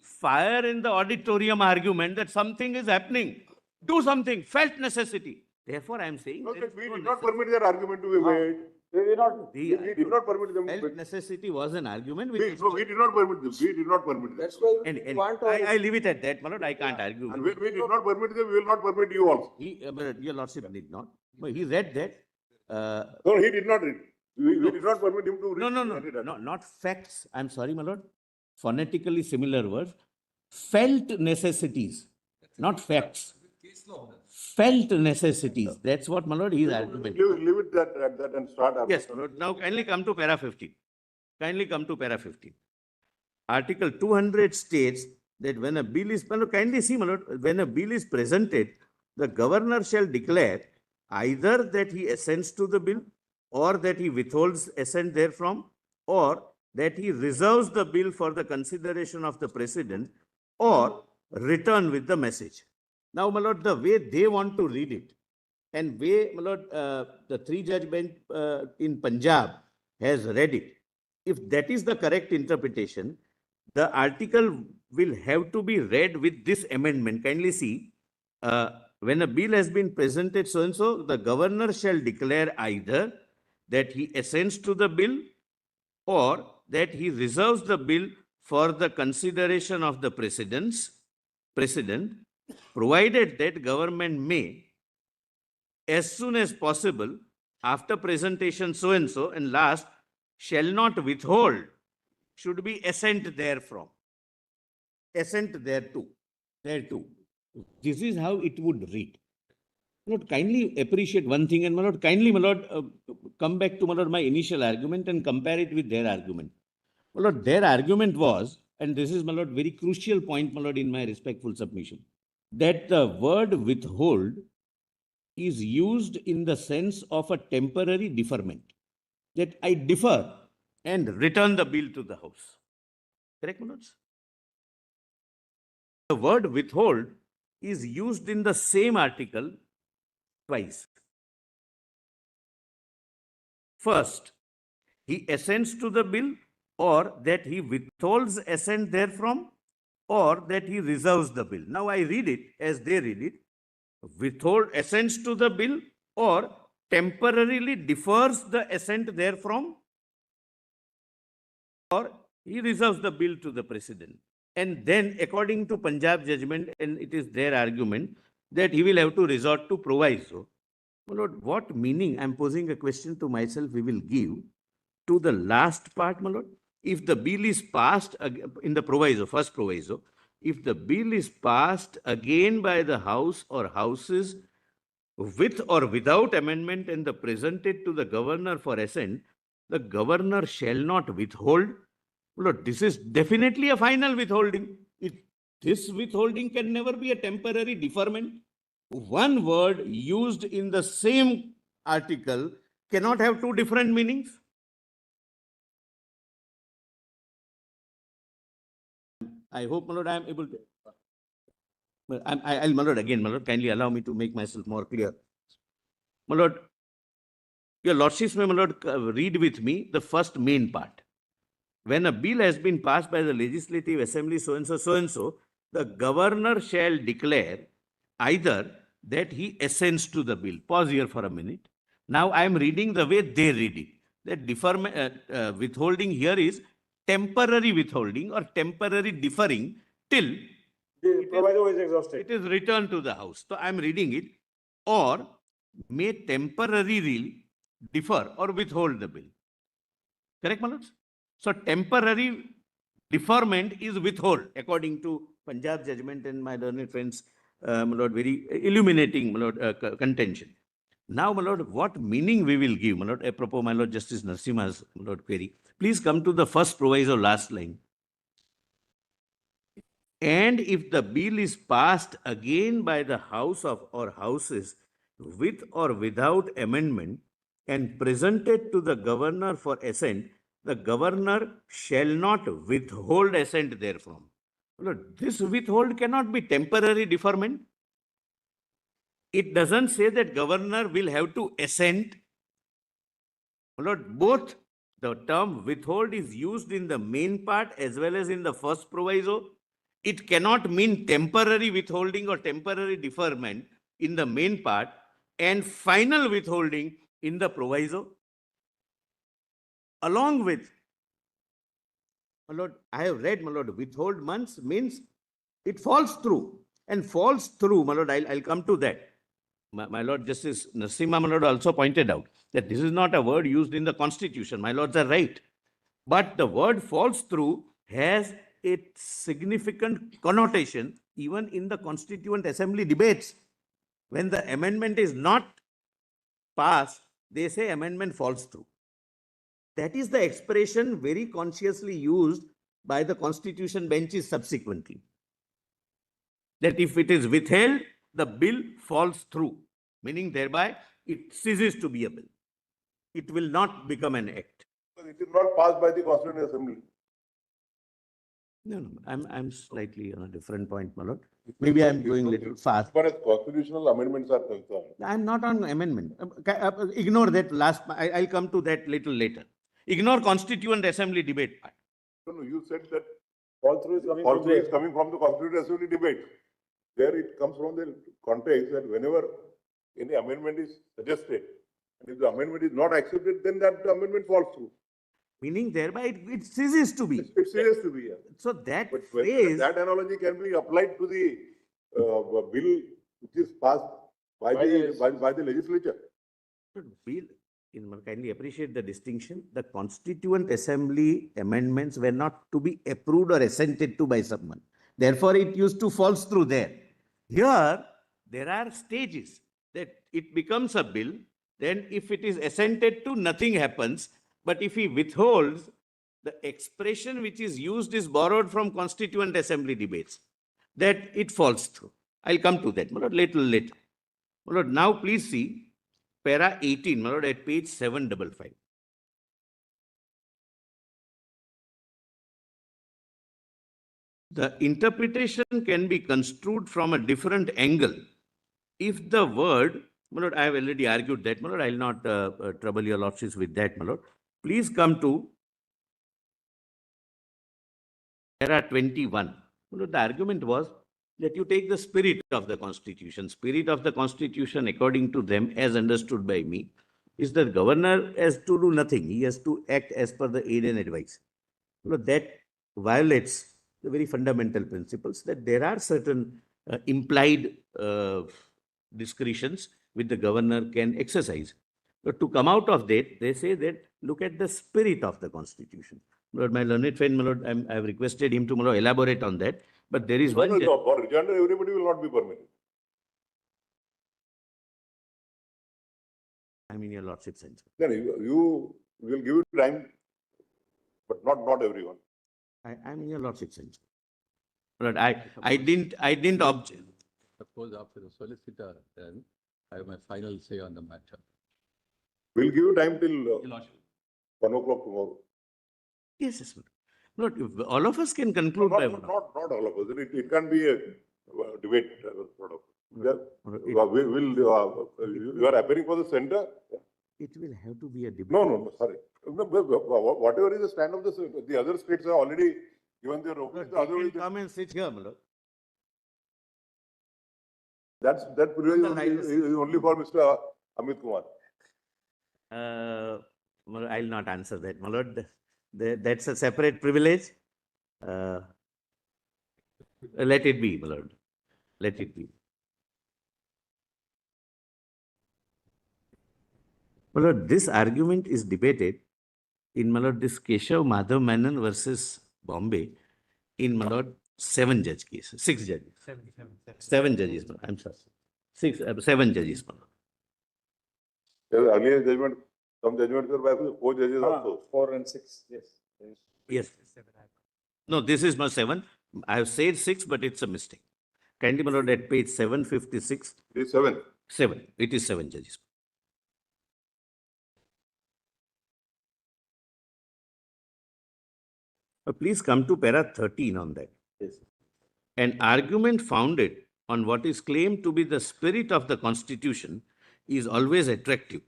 fire in the auditorium argument that something is happening. Do something, felt necessity. Therefore, I am saying. No, there is we no did not permit their argument to be made. We will not. The We did not permit them. felt necessity was an argument We which. did not permit them. We did not permit them. That's why And we want our. I leave it at that, my lord, I can't argue. And we did not permit them, we will not permit you also. But your lordship did not. But he read that. No, he did not read. We did not permit him to read. No, not facts. I'm sorry, my lord. Phonetically similar words. Felt necessities, not facts. Felt necessities. That's what, my lord, his argument. Leave it at that and start. after. Yes, my lord. Now kindly come to para 15. Kindly come to para 15. Article 200 states that when a bill is, my lord, kindly see, my lord, when a bill is presented, the governor shall declare either that he assents to the bill or that he withholds assent therefrom or that he reserves the bill for the consideration of the president or return with the message. Now, my lord, the way they want to read it and way, my lord, the three-judge bench in Punjab has read it. If that is the correct interpretation, the article will have to be read with this amendment. Kindly see, when a bill has been presented so-and-so, the governor shall declare either that he assents to the bill or that he reserves the bill for the consideration of the president, provided that government may, as soon as possible, after presentation so-and-so, and last, shall not withhold, should be assent therefrom. Assent thereto. This is how it would read. My lord, kindly appreciate one thing, and my lord, kindly, my lord, come back to, my lord, my initial argument and compare it with their argument. My lord, their argument was, and this is, my lord, very crucial point, my lord, in my respectful submission, that the word withhold is used in the sense of a temporary deferment. That I defer and return the bill to the house. Correct, my lords? The word withhold is used in the same article twice. First, he assents to the bill or that he withholds assent therefrom or that he reserves the bill. Now I read it as they read it. Withhold assents to the bill or temporarily defers the assent therefrom or he reserves the bill to the president. And then according to Punjab judgment, and it is their argument, that he will have to resort to proviso. My lord, what meaning, I'm posing a question to myself, we will give to the last part, my lord? If the bill is passed in the proviso, first proviso, if the bill is passed again by the House or Houses with or without amendment and presented to the governor for assent, the governor shall not withhold. Lord, this is definitely a final withholding. This withholding can never be a temporary deferment. one word used in the same article cannot have two different meanings? I hope, my lord, I am able to. But I'll, my lord, again, my lord, kindly allow me to make myself more clear. My lord, your lordships may, my lord, read with me the first main part. When a bill has been passed by the Legislative Assembly so and so, the governor shall declare either that he assents to the bill. Pause here for a minute. Now I am reading the way they read it. That withholding here is temporary withholding or temporary deferring till The proviso is exhausted. it is returned to the house. So I am reading it, or may temporarily defer or withhold the bill. Correct, my lords? So temporary deferment is withhold according to Punjab judgment and my learned friends, my lord, very illuminating, my lord, contention. Now, my lord, what meaning we will give, my lord, apropos, my lord, Justice Narasimha's, my lord, query. Please come to the first proviso, last line. And if the bill is passed again by the House of or Houses with or without amendment and presented to the governor for assent, the governor shall not withhold assent therefrom. Lord, this withhold cannot be temporary deferment. It doesn't say that governor will have to assent. Lord, both the term withhold is used in the main part as well as in the first proviso. It cannot mean temporary withholding or temporary deferment in the main part and final withholding in the proviso. Along with, my lord, I have read, my lord, withhold months means it falls through and falls through, my lord, I'll come to that. My lord Justice Narasimha, my lord, also pointed out that this is not a word used in the Constitution. My lords are right. But the word falls through has a significant connotation even in the Constituent Assembly debates. When the amendment is not passed, they say amendment falls through. That is the expression very consciously used by the Constitution benches subsequently. That if it is withheld, the bill falls through, meaning thereby it ceases to be a bill. It will not become an act. But it is not passed by the Constituent Assembly. No, I'm slightly on a different point, my lord. Maybe I'm going a little fast. As far as constitutional amendments are concerned, I'm not on amendment. Ignore that last. I'll come to that little later. Ignore Constituent Assembly debate part. no, you said that Fall through is coming fall from through is there. coming from the Constituent Assembly debate. There it comes from the context that whenever any amendment is suggested, and if the amendment is not accepted, then that amendment falls through. Meaning thereby it ceases to be. It ceases to be. So that But phrase. that analogy can be applied to the bill which is passed by the legislature. Bill, kindly appreciate the distinction. The Constituent Assembly amendments were not to be approved or assented to by someone. Therefore, it used to falls through there. Here, there are stages that it becomes a bill. Then if it is assented to, nothing happens. But if he withholds, the expression which is used is borrowed from Constituent Assembly debates, that it falls through. I'll come to that, my lord, little later. My lord, now please see para 18, my lord, at page 755. The interpretation can be construed from a different angle if the word, my lord, I have already argued that, my lord, I will not trouble your lordships with that, my lord. Please come to para 21. My lord, the argument was that you take the spirit of the Constitution. Spirit of the Constitution, according to them, as understood by me, is that governor has to do nothing. He has to act as per the aid and advice. You know, that violates the very fundamental principles that there are certain implied discretions which the governor can exercise. But to come out of that, they say that look at the spirit of the Constitution. Lord, my learned friend, my lord, I have requested him to, my lord, elaborate on that. But there is one. For rejoinder, everybody will not be permitted. I mean, your lordship sense. Then you will give it time, but not everyone. I mean, your lordship sense. But I didn't object. suppose after the solicitor, then I have my final say on the matter. We'll give you time till 1 o'clock tomorrow. Yes, yes, Lord. Lord, if all of us can conclude by Not 1 o'clock. all of us. It can't be a debate sort of. Yeah. Lord, You are appearing for the center? it will have to be a debate. No, sorry. Whatever is the stand of the other states have already given their Lord, opinion. they Otherwise, can come and sit here, my Lord. that privilege is only for Mr. Amit Kumar. My Lord, I'll not answer that, my Lord. That's a separate privilege. Let it be, my Lord. Let it be. My Lord, this argument is debated in, my Lord, this Keshav Madhav Menon versus Bombay in, my Lord, 7 judge cases, 6 judges. 7 judges, my Lord. I'm sorry. 7 judges, my Lord. Earlier judgment, some judgments were by 4 judges also. 4 and 6, yes. Yes. No, this is not 7. I have said 6, but it's a mistake. Kindly, my Lord, at page 756, It is 7. 7. It is 7 judges. Please come to para 13 on that. Yes. An argument founded on what is claimed to be the spirit of the Constitution is always attractive,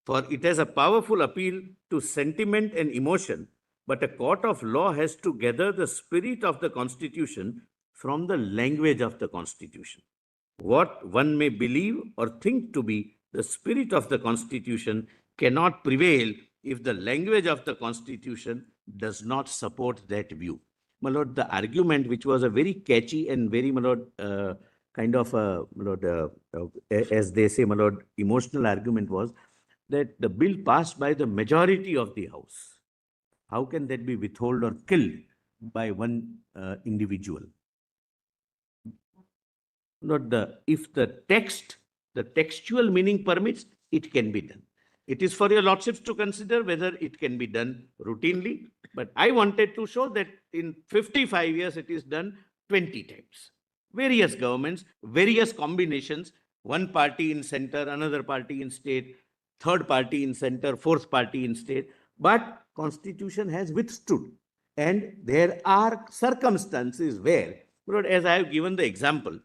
for it has a powerful appeal to sentiment and emotion, but a court of law has to gather the spirit of the Constitution from the language of the Constitution. What one may believe or think to be the spirit of the Constitution cannot prevail if the language of the Constitution does not support that view. My Lord, the argument, which was a very catchy and very, my Lord, kind of a, my Lord, as they say, my Lord, emotional argument was that the bill passed by the majority of the House. How can that be withheld or killed by one individual? Not if the textual meaning permits, it can be done. It is for your lordships to consider whether it can be done routinely. But I wanted to show that in 55 years, it is done 20 times. Various governments, various combinations, one party in center, another party in state, third party in center, fourth party in state. But Constitution has withstood. And there are circumstances where, Lord, as I have given the example,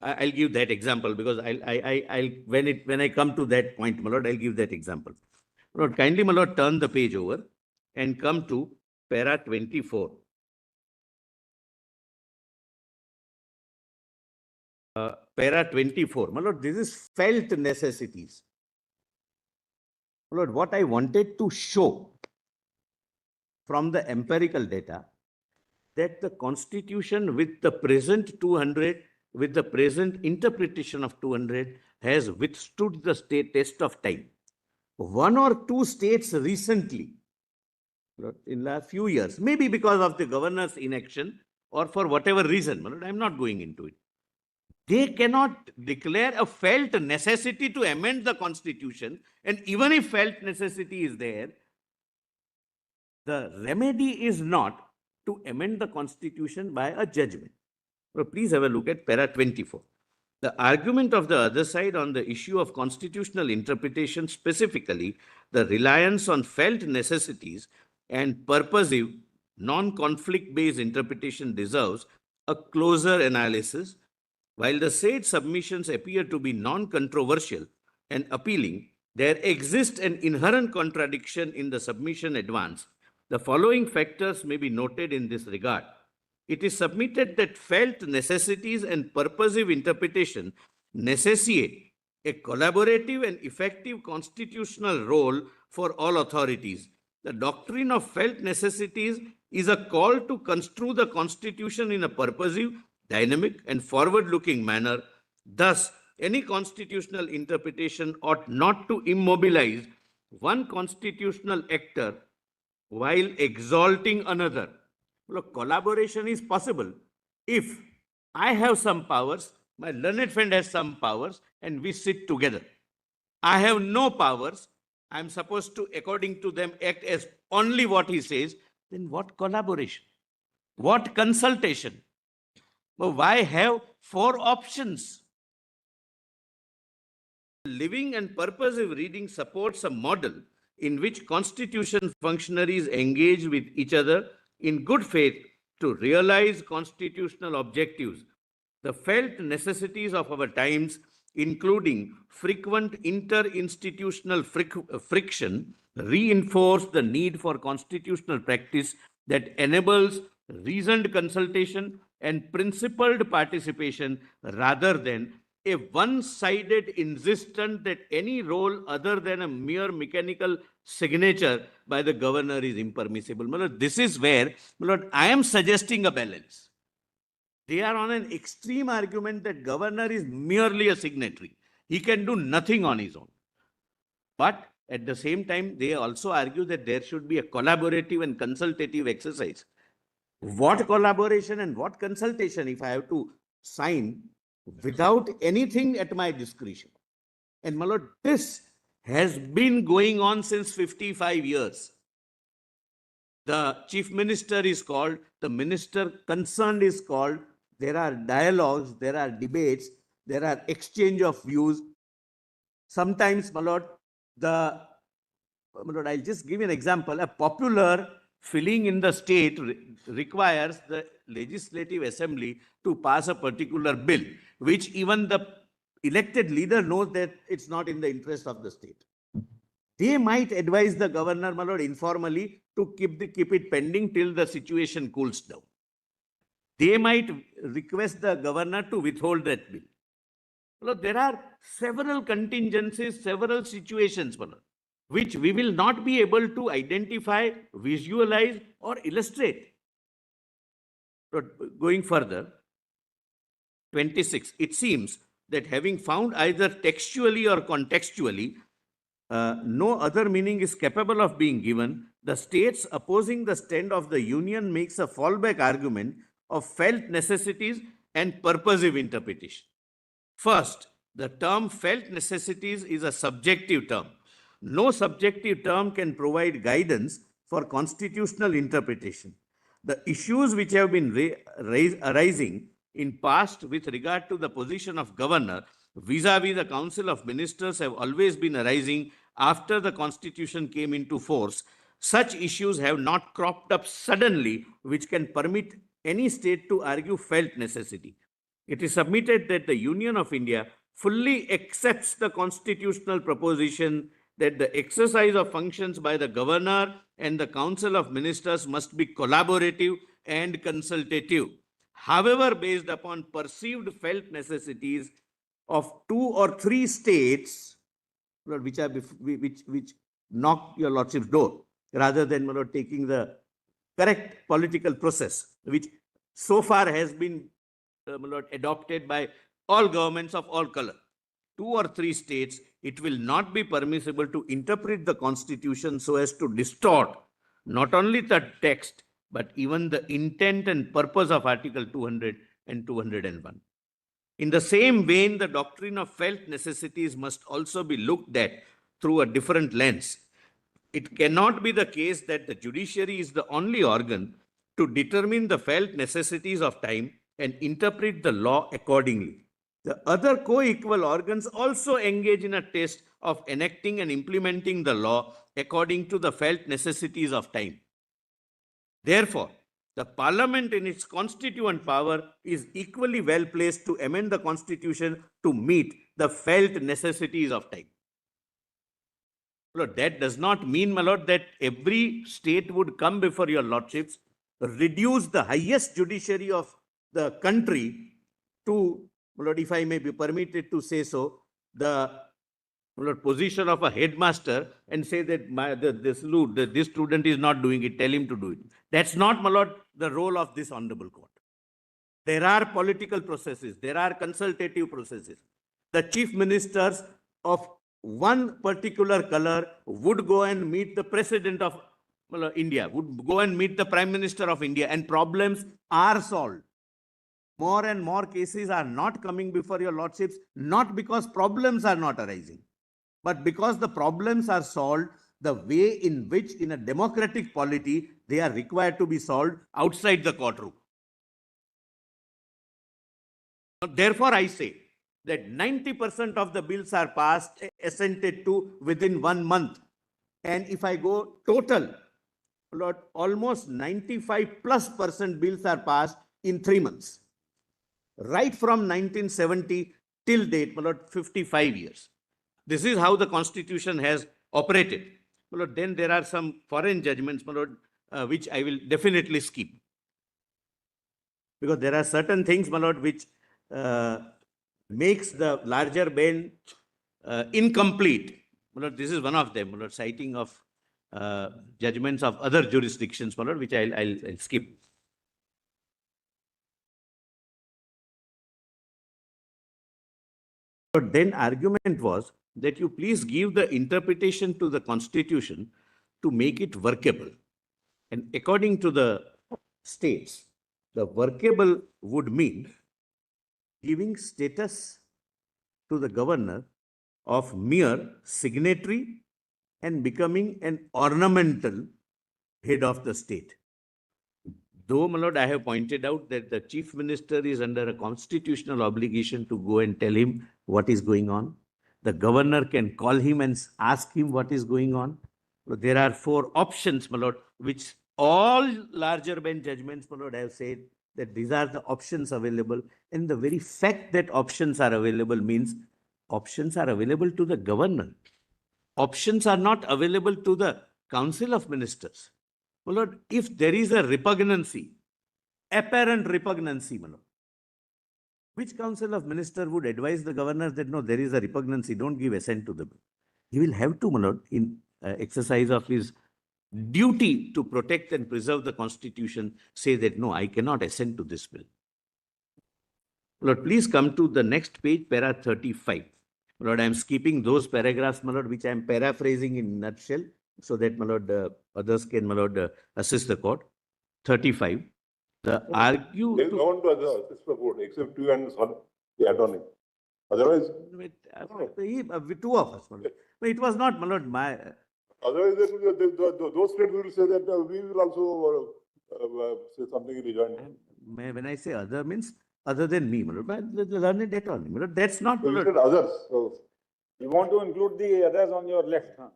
I'll give that example because I'll when I come to that point, my Lord, I'll give that example. My Lord, kindly, my Lord, turn the page over and come to para 24. Para 24. My Lord, this is felt necessities. My Lord, what I wanted to show from the empirical data that the Constitution with the present 200, with the present interpretation of 200 has withstood the test of time. 1 or 2 states recently, in the few years, maybe because of the governor's inaction or for whatever reason, I'm not going into it. They cannot declare a felt necessity to amend the Constitution, and even if felt necessity is there, the remedy is not to amend the Constitution by a judgment. So please have a look at para 24. The argument of the other side on the issue of constitutional interpretation, specifically the reliance on felt necessities and purposive, non-conflict based interpretation, deserves a closer analysis. While the said submissions appear to be non-controversial and appealing, there exists an inherent contradiction in the submission advance. The following factors may be noted in this regard. It is submitted that felt necessities and purposive interpretation necessitate a collaborative and effective constitutional role for all authorities. The doctrine of felt necessities is a call to construe the Constitution in a purposive, dynamic, and forward-looking manner. Thus, any constitutional interpretation ought not to immobilize one constitutional actor while exalting another. Look, collaboration is possible if I have some powers, my learned friend has some powers, and we sit together. I have no powers. I'm supposed to, according to them, act as only what he says. Then what collaboration? What consultation? Well, why have 4 options. Living and purposive reading supports a model in which constitution functionaries engage with each other in good faith to realize constitutional objectives. The felt necessities of our times, including frequent inter-institutional friction, reinforce the need for constitutional practice that enables reasoned consultation and principled participation rather than a one-sided insistence that any role other than a mere mechanical signature by the governor is impermissible. This is where I am suggesting a balance. They are on an extreme argument that governor is merely a signatory. He can do nothing on his own. But at the same time, they also argue that there should be a collaborative and consultative exercise. What collaboration and what consultation if I have to sign without anything at my discretion? And my lord, this has been going on since 55 years. The chief minister is called, the minister concerned is called, there are dialogues, there are debates, there are exchange of views. Sometimes, my lord, I'll just give you an example. A popular feeling in the state requires the legislative assembly to pass a particular bill, which even the elected leader knows that it's not in the interest of the state. They might advise the governor, my lord, informally to keep it pending till the situation cools down. They might request the governor to withhold that bill. Well, there are several contingencies, several situations, which we will not be able to identify, visualize, or illustrate. But going further, 26, it seems that having found either textually or contextually, no other meaning is capable of being given, the states opposing the stand of the union makes a fallback argument of felt necessities and purposive interpretation. First, the term felt necessities is a subjective term. No subjective term can provide guidance for constitutional interpretation. The issues which have been arising in past with regard to the position of governor vis-a-vis the Council of Ministers have always been arising after the Constitution came into force. Such issues have not cropped up suddenly, which can permit any state to argue felt necessity. It is submitted that the Union of India fully accepts the constitutional proposition that the exercise of functions by the governor and the Council of Ministers must be collaborative and consultative. However, based upon perceived felt necessities of 2 or 3 states, which knock your lordship's door, rather than taking the correct political process, which so far has been adopted by all governments of all color. 2 or 3 states, it will not be permissible to interpret the Constitution so as to distort not only the text, but even the intent and purpose of Article 200 and 201. In the same vein, the doctrine of felt necessities must also be looked at through a different lens. It cannot be the case that the judiciary is the only organ to determine the felt necessities of time and interpret the law accordingly. The other co-equal organs also engage in a test of enacting and implementing the law according to the felt necessities of time. Therefore, the Parliament in its constituent power is equally well placed to amend the Constitution to meet the felt necessities of time. Lord, that does not mean, my lord, that every state would come before your lordships, reduce the highest judiciary of the country to, my lord, if I may be permitted to say so, the position of a headmaster and say that this student is not doing it, tell him to do it. That's not, my lord, the role of this honorable court. There are political processes, there are consultative processes. The chief ministers of one particular color would go and meet the president of India, would go and meet the prime minister of India, and problems are solved. More and more cases are not coming before your lordships, not because problems are not arising, but because the problems are solved the way in which in a democratic polity they are required to be solved outside the courtroom. Therefore, I say that 90% of the bills are passed, assented to within 1 month. And if I go total, Lord, almost 95+% bills are passed in 3 months. Right from 1970 till date, my lord, 55 years. This is how the Constitution has operated. My lord, then there are some foreign judgments, my lord, which I will definitely skip. Because there are certain things, my lord, which makes the larger bench incomplete. My lord, this is one of them, my lord, citing of judgments of other jurisdictions, my lord, which I'll skip. But then argument was that you please give the interpretation to the Constitution to make it workable. And according to the states, the workable would mean giving status to the governor of mere signatory and becoming an ornamental head of the state. Though, my lord, I have pointed out that the chief minister is under a constitutional obligation to go and tell him what is going on. The governor can call him and ask him what is going on. There are 4 options, my lord, which all larger bench judgments, my lord, have said that these are the options available. And the very fact that options are available means options are available to the governor. Options are not available to the Council of Ministers. My lord, if there is a repugnancy, apparent repugnancy, my lord, which Council of Ministers would advise the governor that no, there is a repugnancy, don't give assent to the bill? He will have to, my lord, in exercise of his duty to protect and preserve the Constitution, say that no, I cannot assent to this bill. My lord, please come to the next page, para 35. My lord, I am skipping those paragraphs, my lord, which I am paraphrasing in nutshell, so that, my lord, others can, my lord, assist the court. 35. The argue. There is no one to assist the court except you and the attorney. Otherwise. Two of us, my lord. It was not, my lord, my. Otherwise, those states will say that we will also say something in rejoinder. When I say other means other than me, my lord, the learned attorney, my lord, that's not. So you said others. So You want to include the others on your left, huh?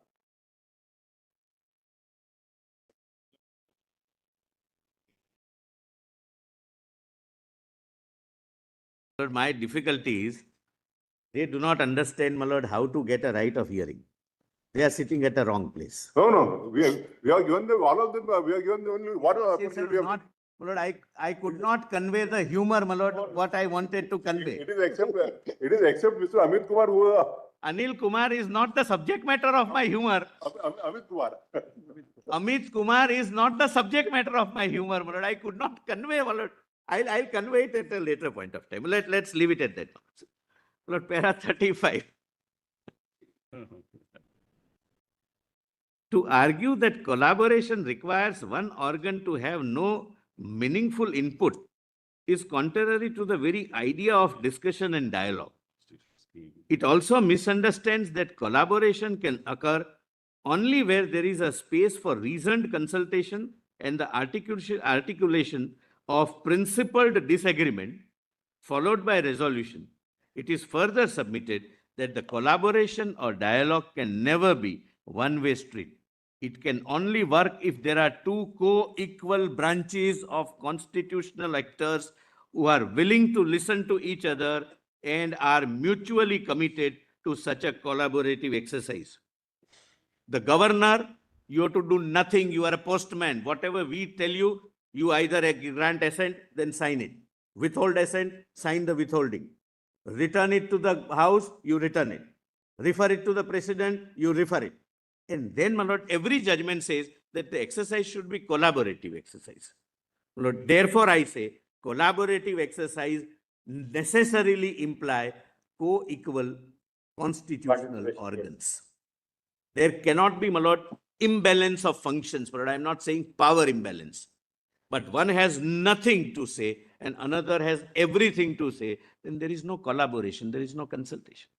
Lord, my difficulty is they do not understand, my lord, how to get a right of hearing. They are sitting at the wrong place. no. We have given them all of them. We have given them only what opportunity. Not, my lord, I could not convey the humor, my lord, what I wanted to convey. It is except Mr. Amit Kumar who. Anil Kumar is not the subject matter of my humor. Amit Kumar. Amit Kumar is not the subject matter of my humor, my lord. I could not convey, my lord. I'll convey it at a later point of time. Let's leave it at that. Lord, para 35. To argue that collaboration requires one organ to have no meaningful input is contrary to the very idea of discussion and dialogue. It also misunderstands that collaboration can occur only where there is a space for reasoned consultation and the articulation of principled disagreement followed by resolution. It is further submitted that the collaboration or dialogue can never be one-way street. It can only work if there are 2 co-equal branches of constitutional actors who are willing to listen to each other and are mutually committed to such a collaborative exercise. The governor, you have to do nothing. You are a postman. Whatever we tell you, you either grant assent, then sign it. Withhold assent, sign the withholding. Return it to the house, you return it. Refer it to the president, you refer it. And then, my lord, every judgment says that the exercise should be collaborative exercise. My lord, therefore, I say collaborative exercise necessarily imply co-equal constitutional organs. There cannot be, my lord, imbalance of functions. But I am not saying power imbalance. But one has nothing to say and another has everything to say, then there is no collaboration, there is no consultation.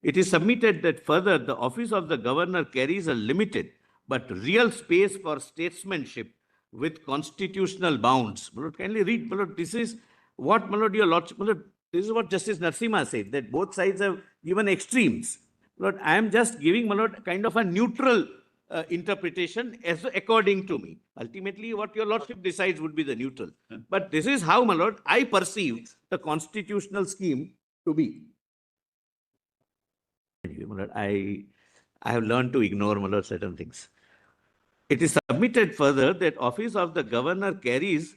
It is submitted that further the office of the governor carries a limited but real space for statesmanship with constitutional bounds. Kindly read, this is what, my lord, your lordship, my lord, this is what Justice Narasimha said, that both sides have given extremes. My lord, I am just giving, my lord, kind of a neutral interpretation as according to me. Ultimately, what your lordship decides would be the neutral. But this is how, my lord, I perceive the constitutional scheme to be. Anyway, my lord, I have learned to ignore, my lord, certain things. It is submitted further that office of the governor carries,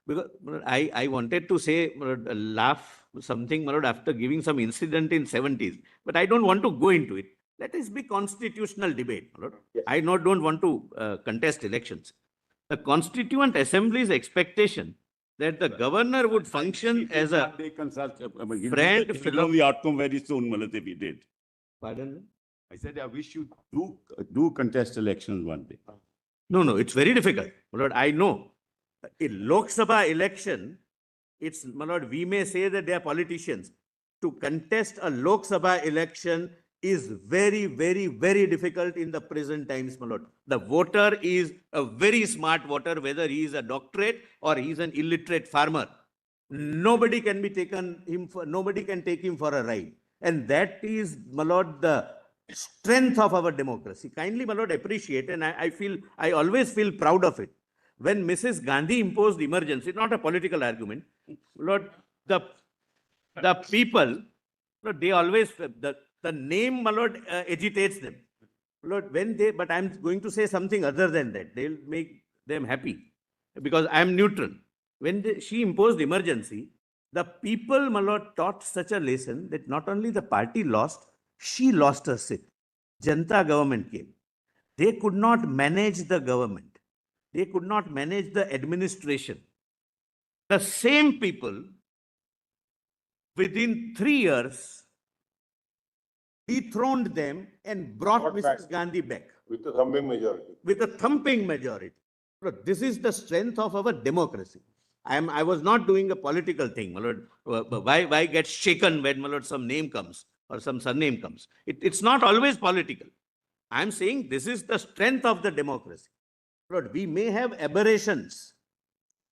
because my lord, I wanted to say, my lord, laugh something, my lord, after giving some incident in 70s, but I don't want to go into it. Let us be constitutional debate, my lord. Yes. I don't want to contest elections. The Constituent Assembly's expectation that the governor would function as a They consult, friend, He'll know the outcome very soon, Malat, if he did. pardon? I said, I wish you do contest elections one day. No, it's very difficult. My lord, I know. In Lok Sabha election, it's, my lord, we may say that they are politicians. To contest a Lok Sabha election is very, very, very difficult in the present times, my lord. The voter is a very smart voter, whether he is a doctorate or he is an illiterate farmer. Nobody can be taken him for, nobody can take him for a ride. And that is, my lord, the strength of our democracy. Kindly, my lord, appreciate, and I always feel proud of it. When Mrs. Gandhi imposed emergency, not a political argument, Lord, the people, Lord, they always, the name, my lord, agitates them. Lord, when they, but I'm going to say something other than that. They'll make them happy because I'm neutral. When she imposed emergency, the people, my lord, taught such a lesson that not only the party lost, she lost her seat. Janta government came. They could not manage the government. They could not manage the administration. The same people, within 3 years, dethroned them and brought Brought Mrs. back. Gandhi back With a thumping majority. with a thumping majority. Look, this is the strength of our democracy. I was not doing a political thing, my lord. Why get shaken when, my lord, some name comes or some surname comes? It's not always political. I'm saying this is the strength of the democracy. Lord, we may have aberrations.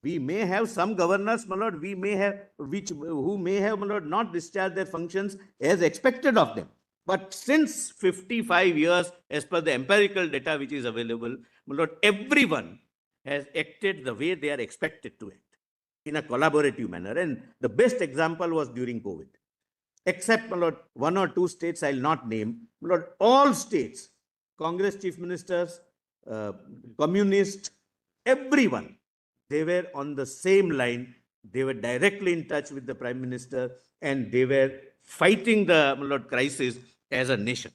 We may have some governors, my lord, we may have, who may have, my lord, not discharged their functions as expected of them. But since 55 years, as per the empirical data which is available, my lord, everyone has acted the way they are expected to act in a collaborative manner. And the best example was during COVID. Except, my lord, 1 or 2 states I'll not name, my lord, all states, Congress chief ministers, communist, everyone, they were on the same line. They were directly in touch with the Prime Minister and they were fighting the, my lord, crisis as a nation.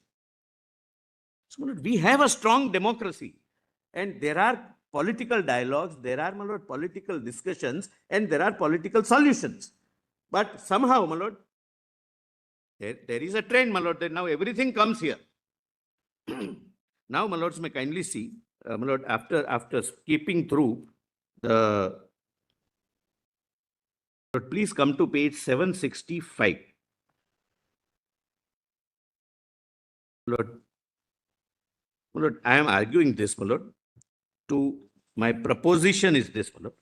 So, my lord, we have a strong democracy and there are political dialogues, there are, my lord, political discussions and there are political solutions. But somehow, my lord, there is a trend, my lord, that now everything comes here. Now, my lords, may kindly see, my lord, after skipping through the, but please come to page 765. Lord, I am arguing this, my lord. My proposition is this, my lord,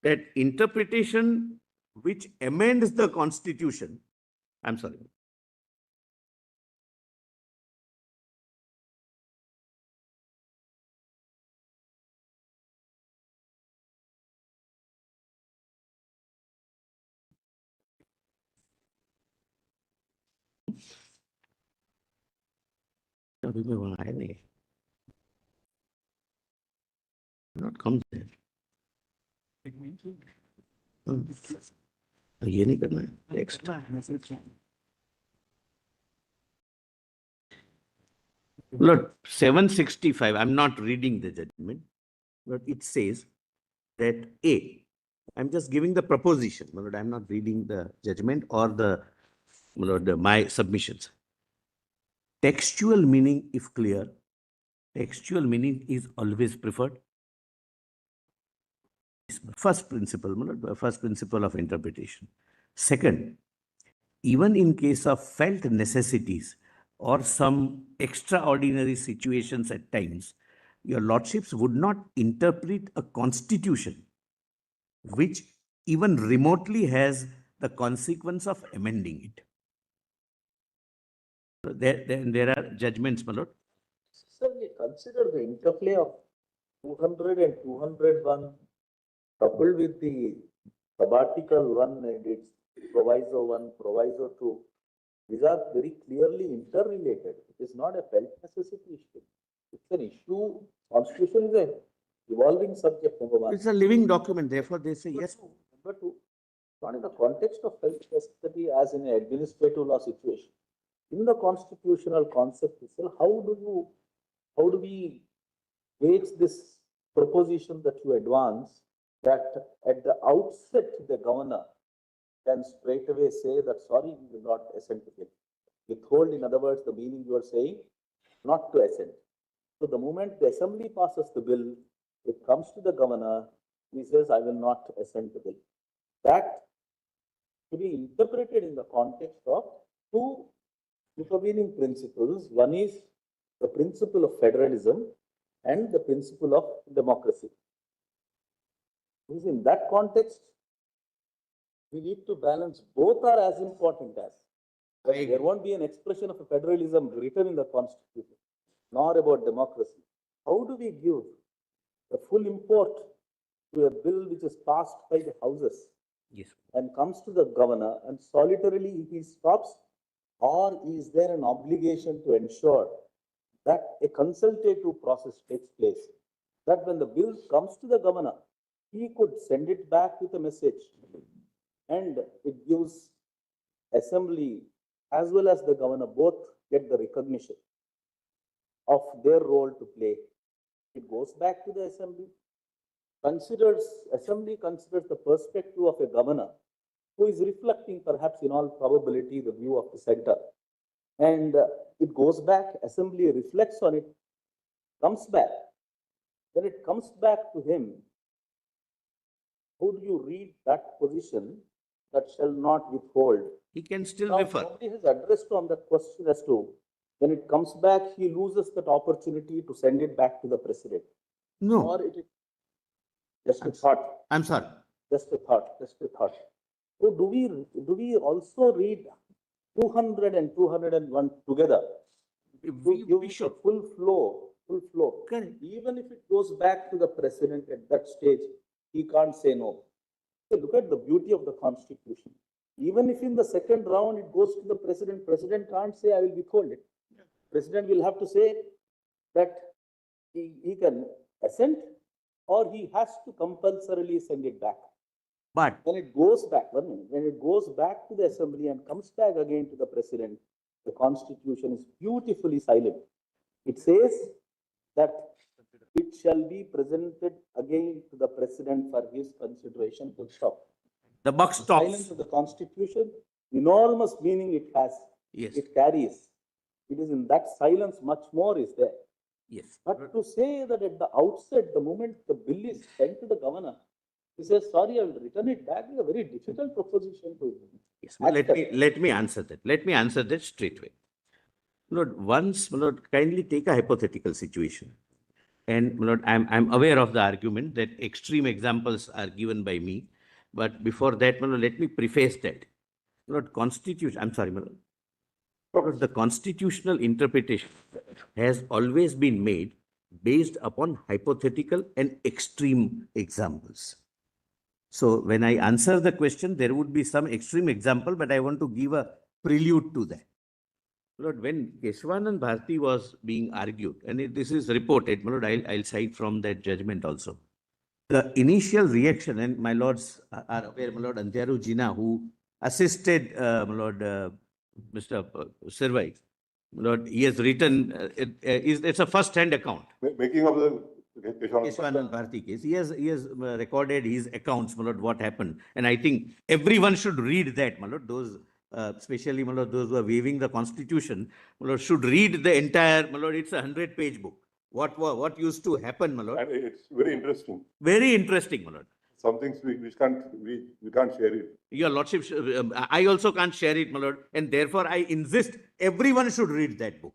that interpretation which amends the Constitution, I'm sorry. अभी मैं वहां आया नहीं, not come there. ये नहीं करना है, next. Lord, 765, I'm not reading the judgment, but it says that A, I'm just giving the proposition, my lord, I'm not reading the judgment or the, my lord, my submissions. Textual meaning, if clear, textual meaning is always preferred. First principle, my lord, first principle of interpretation. Second, even in case of felt necessities or some extraordinary situations at times, your lordships would not interpret a constitution which even remotely has the consequence of amending it. There are judgments, my lord. Certainly consider the interplay of 200 and 201 coupled with the sabbatical one and its proviso 1, proviso 2. These are very clearly interrelated. It is not a felt necessity issue. It's an issue. Constitution is a evolving subject, number one. It's a living document, therefore they say yes. Number two, not in the context of felt necessity as in an administrative law situation. In the constitutional concept itself, how do we weight this proposition that you advance that at the outset the governor can straight away say that sorry, we will not assent to it. Withhold, in other words, the meaning you are saying, not to assent. So the moment the assembly passes the bill, it comes to the governor, he says, I will not assent the bill. That to be interpreted in the context of two supervening principles. One is the principle of federalism and the principle of democracy. Because in that context, we need to balance, both are as important as. There won't be an expression of a federalism written in the constitution, nor about democracy. How do we give the full import to a bill which is passed by the houses? Yes. And comes to the governor and solitarily he stops, or is there an obligation to ensure that a consultative process takes place? That when the bill comes to the governor, he could send it back with a message and it gives assembly as well as the governor both get the recognition of their role to play. It goes back to the assembly. Assembly considers the perspective of a governor who is reflecting perhaps in all probability the view of the center. And it goes back, assembly reflects on it, comes back. When it comes back to him, how do you read that position that shall not withhold? He can still Now, refer. nobody has addressed on that question as to when it comes back, he loses that opportunity to send it back to the president. No, Or it is just a thought. I'm sorry. Just a thought. So do we also read 200 and 201 together? We should. Full flow. Correct. Even if it goes back to the president at that stage, he can't say no. So look at the beauty of the constitution. Even if in the second round it goes to the president, president can't say I will withhold it. President will have to say that he can assent or he has to compulsorily send it back. But When it goes back, when it goes back to the assembly and comes back again to the president, the constitution is beautifully silent. It says that it shall be presented again to the president for his consideration. Full stop. the buck The stops. silence of the constitution, enormous meaning it has. Yes, It carries. It is in that silence much more is there. yes. But to say that at the outset, the moment the bill is sent to the governor, he says, sorry, I will return it back, is a very difficult proposition to Yes, well, accept. let me answer that. Let me answer that straightway. Lord, once, Lord, kindly take a hypothetical situation. And Lord, I'm aware of the argument that extreme examples are given by me. But before that, Lord, let me preface that. Lord, Constitution, I'm sorry, Lord. Lord, the constitutional interpretation has always been made based upon hypothetical and extreme examples. So when I answer the question, there would be some extreme example, but I want to give a prelude to that. Lord, when Keshwanand Bharti was being argued, and this is reported, my Lord, I'll cite from that judgment also. The initial reaction, and my lords are aware, my Lord Antyaru Jina, who assisted my Lord Mr. Sirvai, my Lord, he has written, it's a first-hand account. Making of the Keshwanand Bharti case. He has recorded his accounts, my Lord, what happened. And I think everyone should read that, my Lord. Those, especially, my Lord, those who are waiving the constitution, my Lord, should read the entire, my Lord, it's a 100-page book. What used to happen, my Lord? And it's very interesting. Very interesting, my Lord. Some things we can't share it. Your Lordship, I also can't share it, my Lord. And therefore, I insist everyone should read that book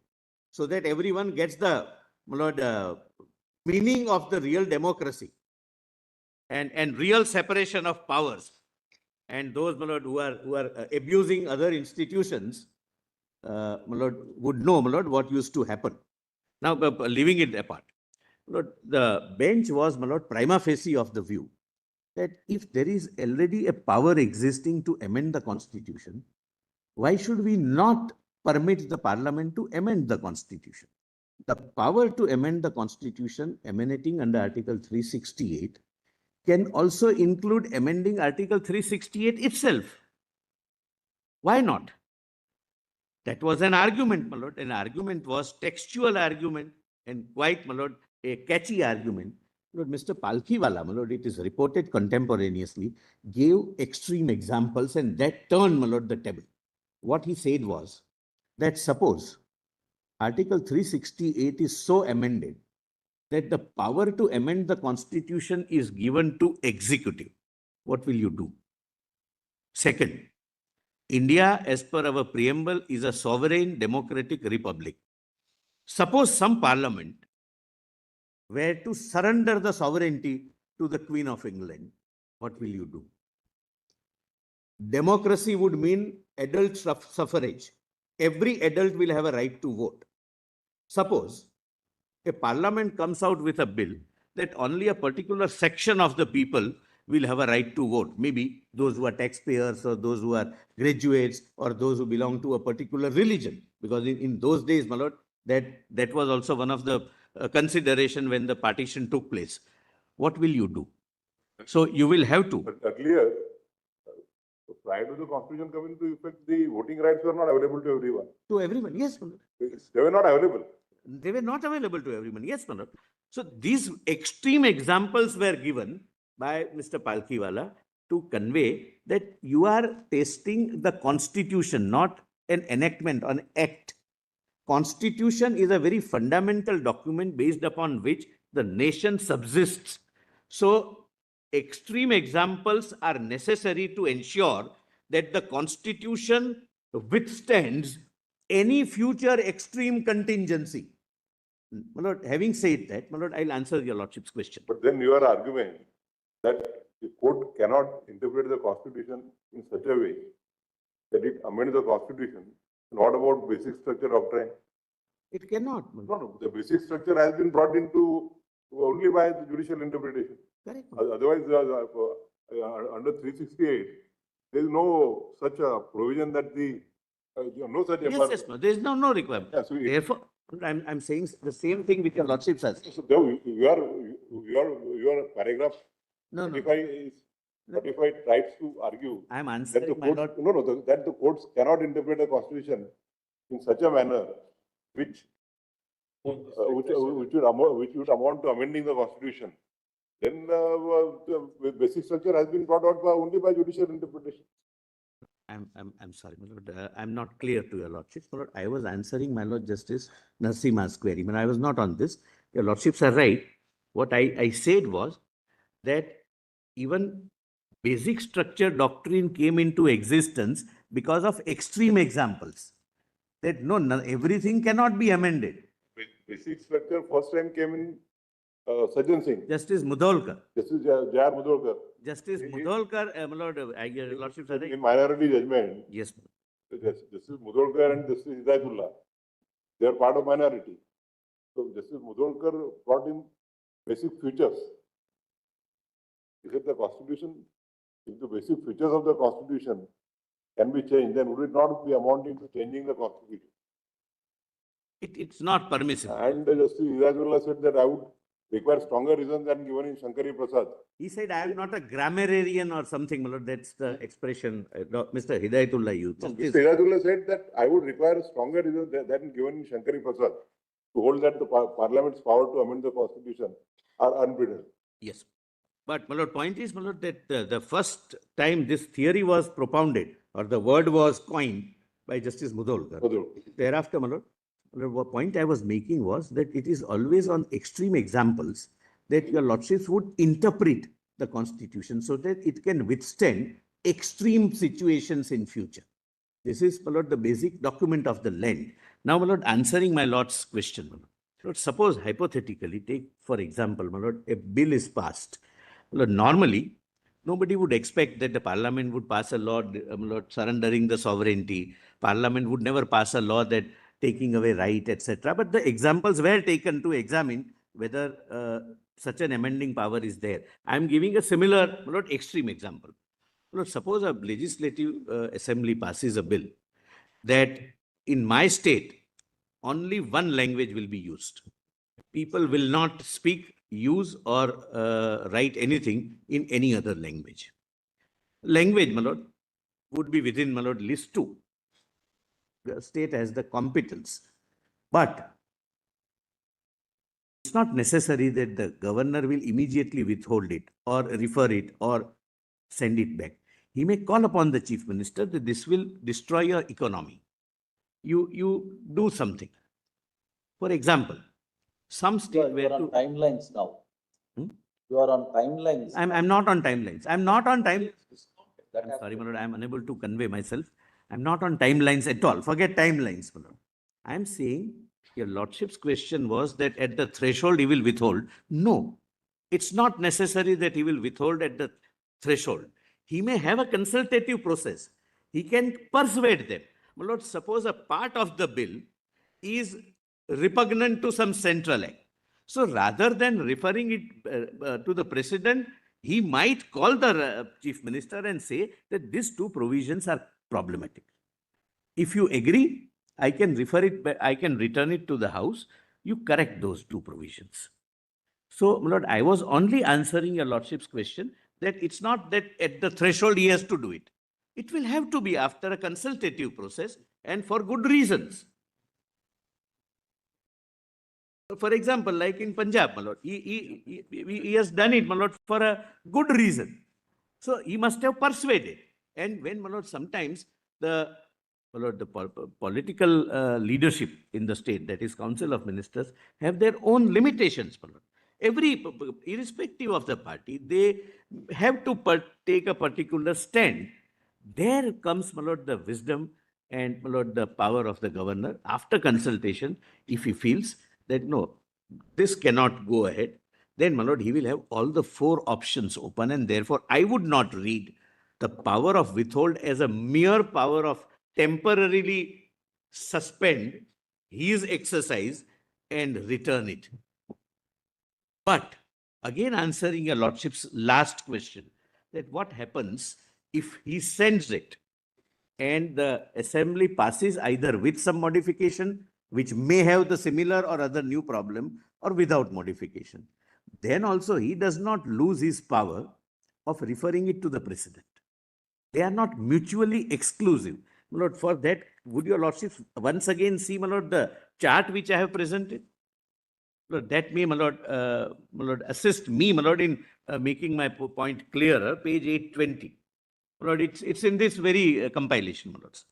so that everyone gets the, my Lord, meaning of the real democracy. and real separation of powers. And those, my lord, who are abusing other institutions, my lord, would know, my lord, what used to happen. Now, leaving it apart, my lord, the bench was, my lord, prima facie of the view that if there is already a power existing to amend the constitution, why should we not permit the parliament to amend the constitution? The power to amend the constitution emanating under Article 368 can also include amending Article 368 itself. Why not? That was an argument, my lord. An argument was textual argument and quite, my lord, a catchy argument. Lord, Mr. Palkhiwala, my lord, it is reported contemporaneously, gave extreme examples and that turned, my lord, the table. What he said was that suppose Article 368 is so amended that the power to amend the constitution is given to executive. What will you do? Second, India, as per our preamble, is a sovereign democratic republic. Suppose some parliament were to surrender the sovereignty to the Queen of England, what will you do? Democracy would mean adult suffrage. Every adult will have a right to vote. Suppose a parliament comes out with a bill that only a particular section of the people will have a right to vote. Maybe those who are taxpayers or those who are graduates or those who belong to a particular religion. Because in those days, my lord, that was also one of the consideration when the partition took place. What will you do? So you will have to. But earlier, prior to the constitution coming into effect, the voting rights were not available to everyone. To everyone, yes, my lord. They were not available. They were not available to everyone. Yes, my lord. So these extreme examples were given by Mr. Palkhiwala to convey that you are testing the constitution, not an enactment, an act. Constitution is a very fundamental document based upon which the nation subsists. So extreme examples are necessary to ensure that the constitution withstands any future extreme contingency. My lord, having said that, my lord, I'll answer your lordship's question. But then you are arguing that the court cannot interpret the constitution in such a way that it amends the constitution. And what about basic structure doctrine? It cannot. No, no, the basic structure has been brought into only by the judicial interpretation. Correct. Otherwise, under 368, there is no such a provision that the no such. Yes, no, there is no requirement. Yeah, so Therefore, I'm saying the same thing which your lordship says. So your paragraph No, no. 45 tries to argue I'm that answering the my courts, lord. that the courts cannot interpret the constitution in such a manner which would amount to amending the constitution. Then the basic structure has been brought out only by judicial interpretation. I'm sorry, my lord. I'm not clear to your lordship. My lord, I was answering my lord Justice Narasimha's query. But I was not on this. Your lordships are right. What I said was that even basic structure doctrine came into existence because of extreme examples. That no, everything cannot be amended. Basic structure first time came in Sajjan Singh. Justice Mudholkar. Justice J.R. Mudholkar. Justice Mudholkar, my lord, your lordships are right. In minority judgment. Yes. Justice Mudholkar and Justice Hidayatullah, they are part of minority. So Justice Mudholkar brought in basic features. He said the constitution, if the basic features of the constitution can be changed, then would it not be amounting to changing the constitution? It's not permissible. And Justice Hidayatullah said that I would require stronger reasons than given in Shankari Prasad. He said, I am not a grammarian or something, my lord. That's the expression Mr. Hidayatullah used. Mr. Hidayatullah said that I would require stronger reasons than given in Shankari Prasad to hold that the parliament's power to amend the constitution are unbridled. Yes. But my lord, point is, my lord, that the first time this theory was propounded or the word was coined by Justice Mudholkar. Thereafter, my lord, the point I was making was that it is always on extreme examples that your lordships would interpret the constitution so that it can withstand extreme situations in future. This is, my lord, the basic document of the land. Now, my lord, answering my lord's question, my lord, suppose hypothetically, take for example, my lord, a bill is passed Well, normally, nobody would expect that the parliament would pass a law, surrendering the sovereignty. Parliament would never pass a law that taking away right, etc. But the examples were taken to examine whether such an amending power is there. I am giving a similar, extreme example. Suppose a legislative assembly passes a bill that in my state, only one language will be used. People will not speak, use, or write anything in any other language. Language, my lord, would be within, my lord, list 2. The state has the competence. But it's not necessary that the governor will immediately withhold it or refer it or send it back. He may call upon the chief minister that this will destroy your economy. You do something. For example, some You state are on timelines now. Hmm? You are on timelines. I'm not on timelines. I'm not on time. That I'm has sorry, to- my lord, I'm unable to convey myself. I'm not on timelines at all. Forget timelines, my lord. I'm saying your lordship's question was that at the threshold he will withhold. No, it's not necessary that he will withhold at the threshold. He may have a consultative process. He can persuade them. My lord, suppose a part of the bill is repugnant to some central act. So rather than referring it to the president, he might call the chief minister and say that these 2 provisions are problematic. If you agree, I can refer it, I can return it to the house. You correct those 2 provisions. So, my lord, I was only answering your lordship's question that it's not that at the threshold he has to do it. It will have to be after a consultative process and for good reasons. For example, like in Punjab, my lord, he has done it, my lord, for a good reason. So he must have persuaded. And when, my lord, sometimes the, my lord, the political leadership in the state, that is Council of Ministers, have their own limitations, my lord. Irrespective of the party, they have to take a particular stand. There comes, my lord, the wisdom and, my lord, the power of the governor after consultation. If he feels that no, this cannot go ahead, then, my lord, he will have all the 4 options open, and therefore I would not read the power of withhold as a mere power of temporarily suspend his exercise and return it. But again, answering your lordship's last question, that what happens if he sends it and the assembly passes either with some modification, which may have the similar or other new problem, or without modification. Then also he does not lose his power of referring it to the president. They are not mutually exclusive. My lord, for that, would your lordship once again see, my lord, the chart which I have presented? Lord, that may, my lord, assist me, my lord, in making my point clearer. Page 820. My lord, it's in this very compilation, my lords.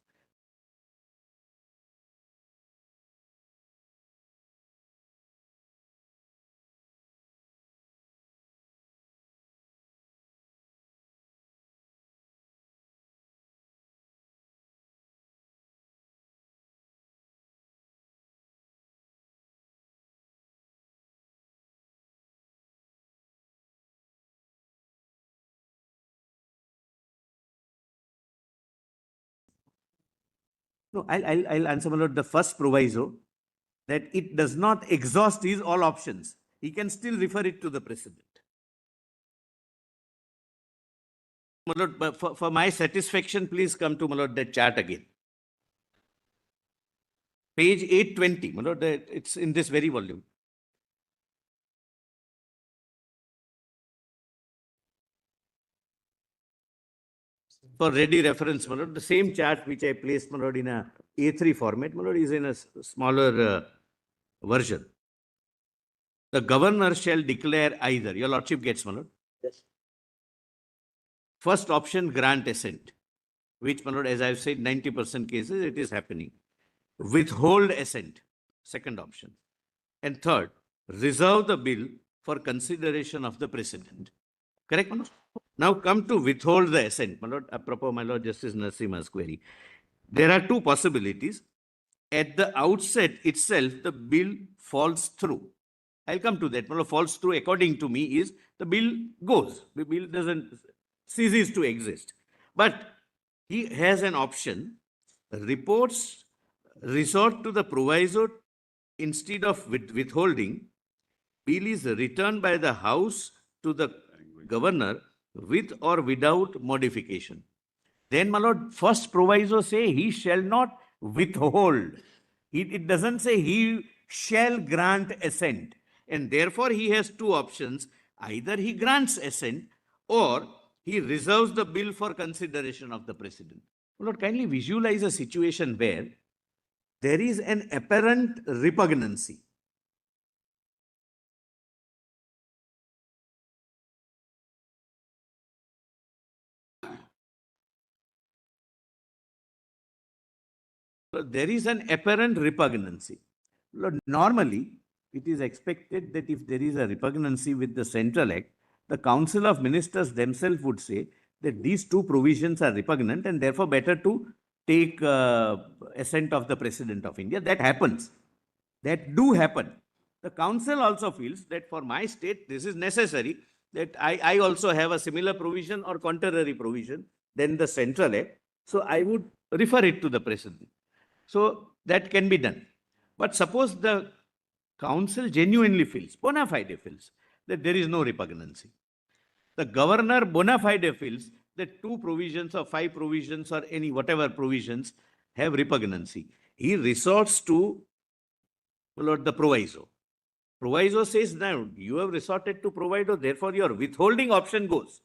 No, I'll answer, my lord, the first proviso, that it does not exhaust his all options. He can still refer it to the president. My lord, but for my satisfaction, please come to, my lord, that chart again. Page 820, my lord, it's in this very volume. For ready reference, my lord, the same chart which I placed, my lord, in a A3 format, my lord, is in a smaller version. The governor shall declare either. Your lordship gets, my lord. Yes. First option, grant assent, which, my lord, as I've said, 90% cases it is happening. Withhold assent, second option. And third, reserve the bill for consideration of the president. Correct, my lord? Now come to withhold the assent, my lord, apropos, my lord, Justice Narasimha's query. There are 2 possibilities. At the outset itself, the bill falls through. I'll come to that. Well, falls through according to me is the bill goes. The bill doesn't ceases to exist. But he has an option. Reports resort to the proviso instead of withholding. Bill is returned by the House to the governor with or without modification. Then, my lord, first proviso say he shall not withhold. It doesn't say he shall grant assent. And therefore, he has two options. Either he grants assent or he reserves the bill for consideration of the president. My lord, kindly visualize a situation where there is an apparent repugnancy. There is an apparent repugnancy. Normally, it is expected that if there is a repugnancy with the Central Act, the Council of Ministers themselves would say that these two provisions are repugnant and therefore better to take assent of the President of India. That happens. That do happen. The Council also feels that for my state, this is necessary, that I also have a similar provision or contrary provision than the Central Act. So I would refer it to the President. So that can be done. But suppose the council genuinely feels, bona fide feels, that there is no repugnancy. The governor bona fide feels that two provisions or five provisions or any whatever provisions have repugnancy. He resorts to the proviso. Proviso says, now you have resorted to proviso, therefore your withholding option goes.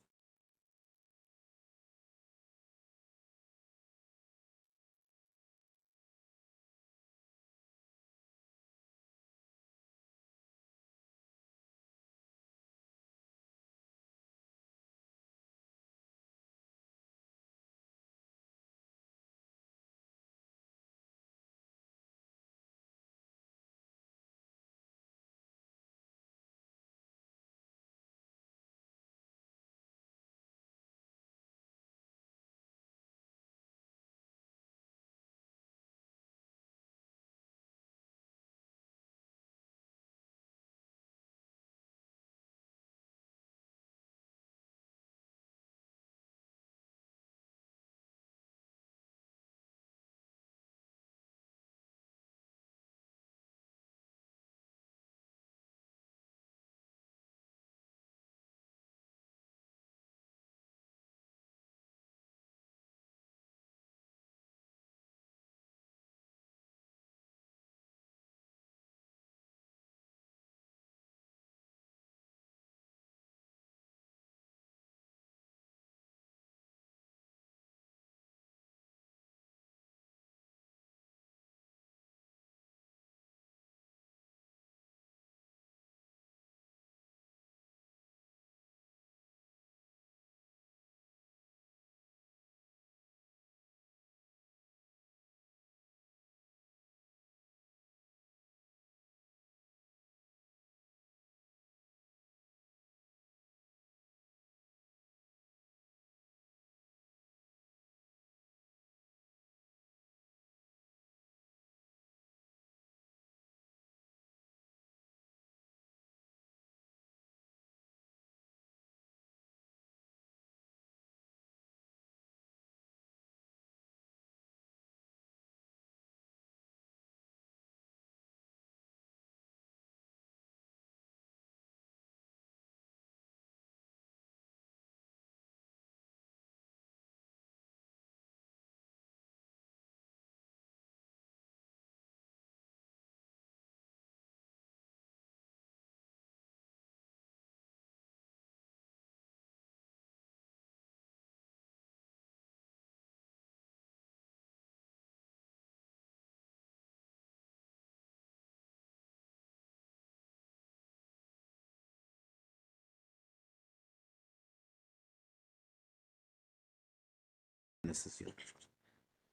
Necessary.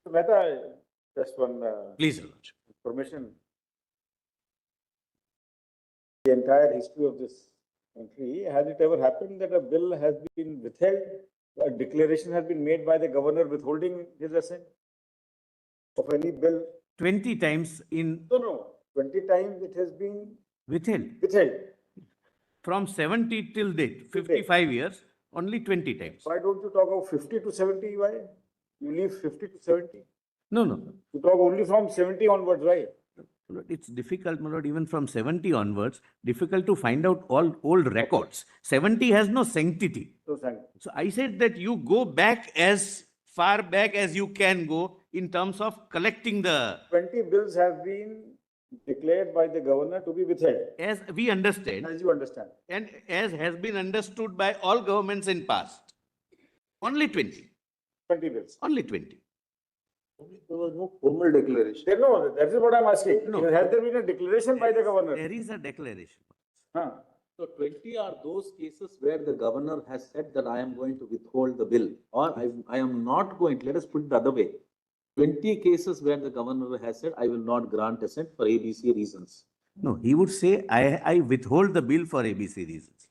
Mehta, just one Please, Your Lordship. information. The entire history of this country, has it ever happened that a bill has been withheld, a declaration has been made by the governor withholding his assent of any bill? 20 times in No, 20 times it has been Withheld. Withheld. From 70 till date, 55 years, only 20 times. Why don't you talk of 50 to 70? Why? You leave 50 to 70. No, no. You talk only from 70 onwards, right? Lord, it's difficult, my lord, even from 70 onwards, difficult to find out all old records. 70 has no sanctity. So, thank you. So I said that you go back as far back as you can go in terms of collecting the, 20 bills have been declared by the governor to be withheld, as we understand, as you understand. and as has been understood by all governments in past. Only 20, 20 bills. only 20. There was no formal declaration. No, that is what I'm asking. No. Has there been a declaration by the governor? There is a declaration. Huh. So 20 are those cases where the governor has said that I am going to withhold the bill, or I am not going, let us put it the other way. 20 cases where the governor has said, I will not grant assent for ABC reasons. No, he would say, I withhold the bill for ABC reasons.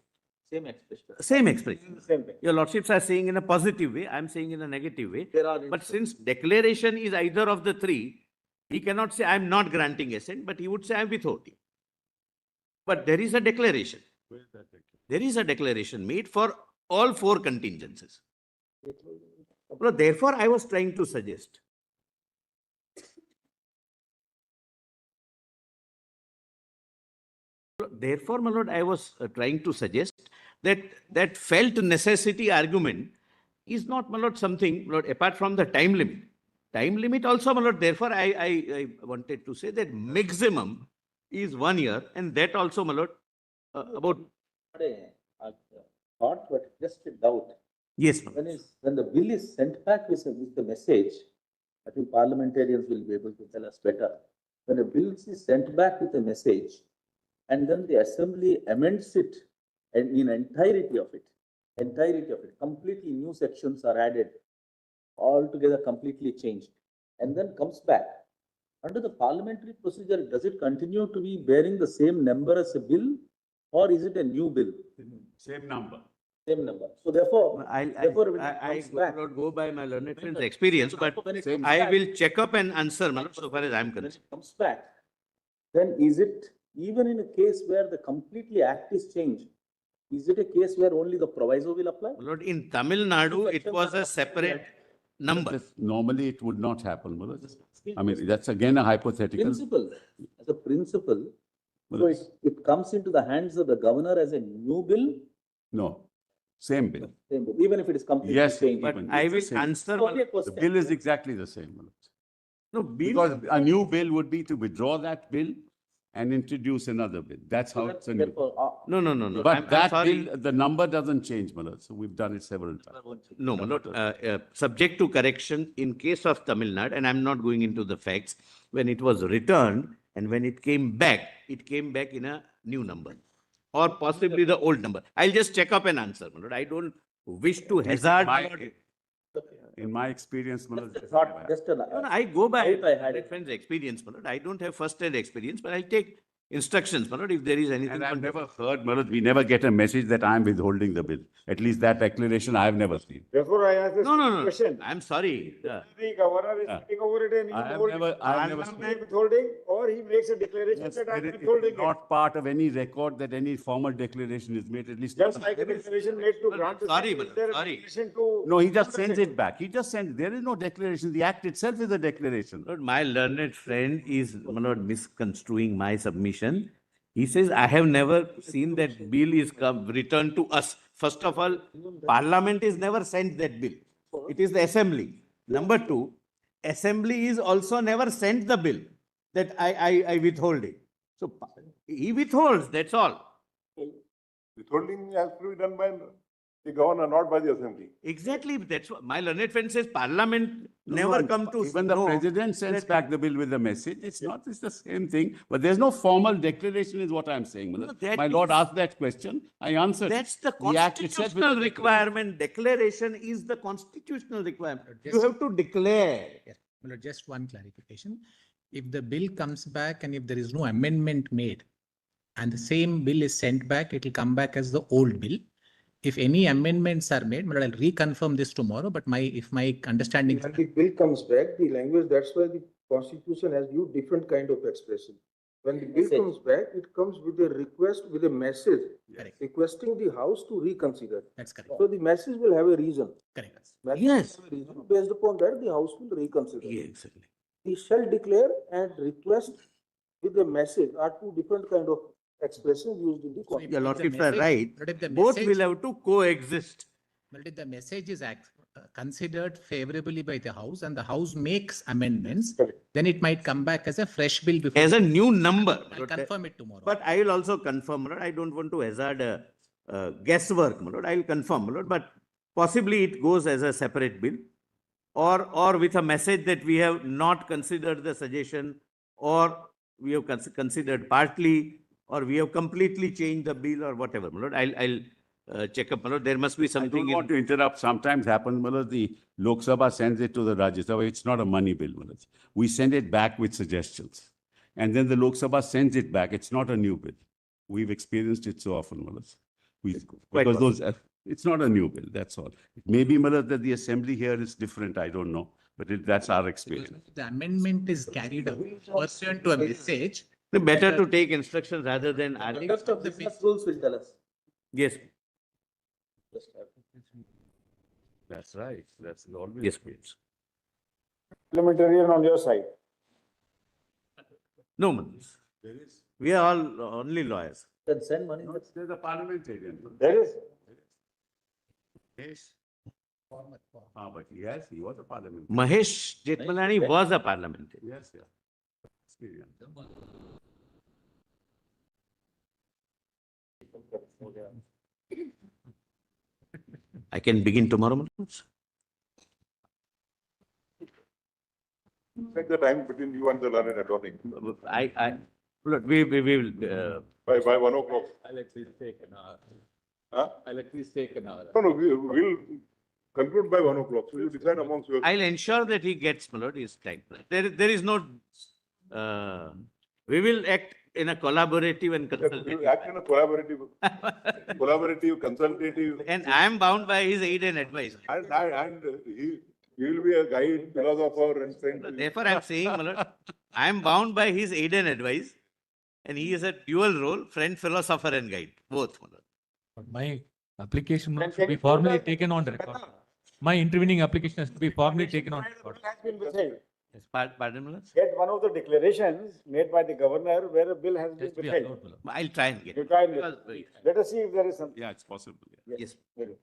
Same expression. Same expression. Same thing. Your lordships are saying in a positive way, I am saying in a negative way. There are But since declaration is either of the three, he cannot say I am not granting assent, but he would say I am withholding. But there is a declaration. There is a declaration made for all four contingencies. So therefore, I was trying to suggest. Therefore, my lord, I was trying to suggest that that felt necessity argument is not, my lord, something, my lord, apart from the time limit. Time limit also, my lord, therefore, I wanted to say that maximum is 1 year, and that also, my lord, about, A thought, but just a doubt. yes, my lord. When the bill is sent back with the message, I think parliamentarians will be able to tell us better. When a bill is sent back with a message, and then the assembly amends it and in entirety of it, completely new sections are added, altogether completely changed, and then comes back. Under the parliamentary procedure, does it continue to be bearing the same number as a bill, or is it a new bill? Same number. Same number. So therefore, I when it I comes will back- not go by my learned friend's experience, but when it Same- comes I back- will check up and answer, my lord, so far as I am when concerned. it comes back, then is it, even in a case where the completely act is changed, is it a case where only the proviso will apply? My lord, in Tamil Nadu, it was a separate number. Normally, it would not happen, Mullah. I mean, that's again a hypothetical. Principle, as a principle, so it comes into the hands of the governor as a new bill, No, same bill. same bill, even if it is completely Yes, changed. But even I it's the will same. answer, Only a The question. bill is exactly the same, Mullah. no, bill, Because a new bill would be to withdraw that bill and introduce another bill. That's how it's a new. Therefore, no, no, no, no. But I'm that sorry. bill, the number doesn't change, Mullah. So we've done it several times. No, my lord, subject to correction, in case of Tamil Nadu, and I'm not going into the facts, when it was returned and when it came back in a new number, or possibly the old number. I'll just check up and answer, my lord. I don't wish to hazard. my lord. In my experience, Mullah. just a thought, just a. No, no, I go by Doubt I had my it. friend's experience, my lord. I don't have first-hand experience, but I'll take instructions, my lord, if there is anything. And I've from- never heard, Mullah, we never get a message that I'm withholding the bill. At least that declaration I've never seen. Therefore, I ask this No, no, no. question. I'm sorry. The governor is sitting over it and he I have holds never, I've never seen. withholding, or he makes a declaration Yes, that I'm it is withholding it. not part of any record that any formal declaration is made, at least. Just like a declaration made to grant. Sorry, assent, but is there a sorry. declaration to? No, he just sends it back. He just sends, there is no declaration. The act itself is a declaration. Lord, my learned friend is, my lord, misconstruing my submission. He says, I have never seen that bill is returned to us. First of all, Parliament is never sent that bill. It is the Assembly. Number two, Assembly is also never sent the bill that I withhold it. So he withholds, that's all. Withholding has to be done by the governor, not by the assembly. Exactly, that's what my learned friend says, Parliament never No, come to even the know president sends that- back the bill with the message. It's not, it's the same thing, but there's no formal declaration is what I'm saying. Mullah. No, that My lord is- asked that question. I answered. That's the act itself is a constitutional requirement. Declaration is the constitutional requirement. You have to declare. Yes, well, just one clarification. If the bill comes back and if there is no amendment made and the same bill is sent back, it will come back as the old bill. If any amendments are made, well, I'll reconfirm this tomorrow, but if my understanding. When the bill comes back, the language, that's why the constitution has used different kind of expression. When the bill Message. comes back, it comes with a request, with a message Correct. requesting the house to reconsider. That's correct. So the message will have a reason. Correct. Message Yes. will have a reason. Based upon that, the house will reconsider. Yeah, exactly. The shall declare and request with a message are two different kind of expressions used in the So if Your the lordships are message- right. but if the Both message- will have to coexist. But if the message is considered favorably by the house and the house makes amendments, then it might come back as a fresh bill before. As a new number. I'll confirm it tomorrow. But I will also confirm, my lord, I don't want to hazard guesswork, my lord. I will confirm, my lord, but possibly it goes as a separate bill or with a message that we have not considered the suggestion, or we have considered partly, or we have completely changed the bill or whatever, my lord. I'll check up, my lord. There must be I don't something want to interrupt. Sometimes happens, Malad, the Lok Sabha sends it to the Rajya Sabha. It's not a money bill, Malad. We send it back with suggestions. And then the Lok Sabha sends it back. It's not a new bill. We've experienced it so often, Malad. quite Because those, it's not a new bill, that's all. It may be, Malad, that the assembly here is different, I don't know. But that's our experience. The amendment is carried out pursuant to a message. better to take instructions rather than adding. Context of business rules will tell us. Yes, Just have- That's right. That's always. yes, please. Parliamentarian on your side. No, man. There is. We are all only lawyers. Can send money. No, there's a parliamentarian. There is. Yes. But yes, he was a parliamentarian. Mahesh Jetmalani was a parliamentarian. Yes, yeah. Experience. I can begin tomorrow, my lords. Take the time between you and the learned attorney. Look, we will, By 1 o'clock. I'll at least take an hour. Huh? I'll at least take an hour. No, we'll conclude by 1 o'clock. So you decide amongst yourselves. I'll ensure that he gets, my lord, his time. There is no, we will act in a collaborative and You consultative. act in a collaborative, consultative. And I am bound by his aid and advice. And he will be a guide, philosopher and saint. Therefore, I am saying, my lord, I am bound by his aid and advice. And he is a dual role, friend, philosopher and guide, both, my lord. My application Can should be you formally prove that- taken on record. My intervening application has to be formally taken on record. Has been withheld. Yes, pardon, my lord? Get one of the declarations made by the governor where a bill has been Just be withheld. allowed, Malad. I'll try and get. You try and Because- let us see if there is something. Yeah, it's possible. Yeah. Yes. Very good.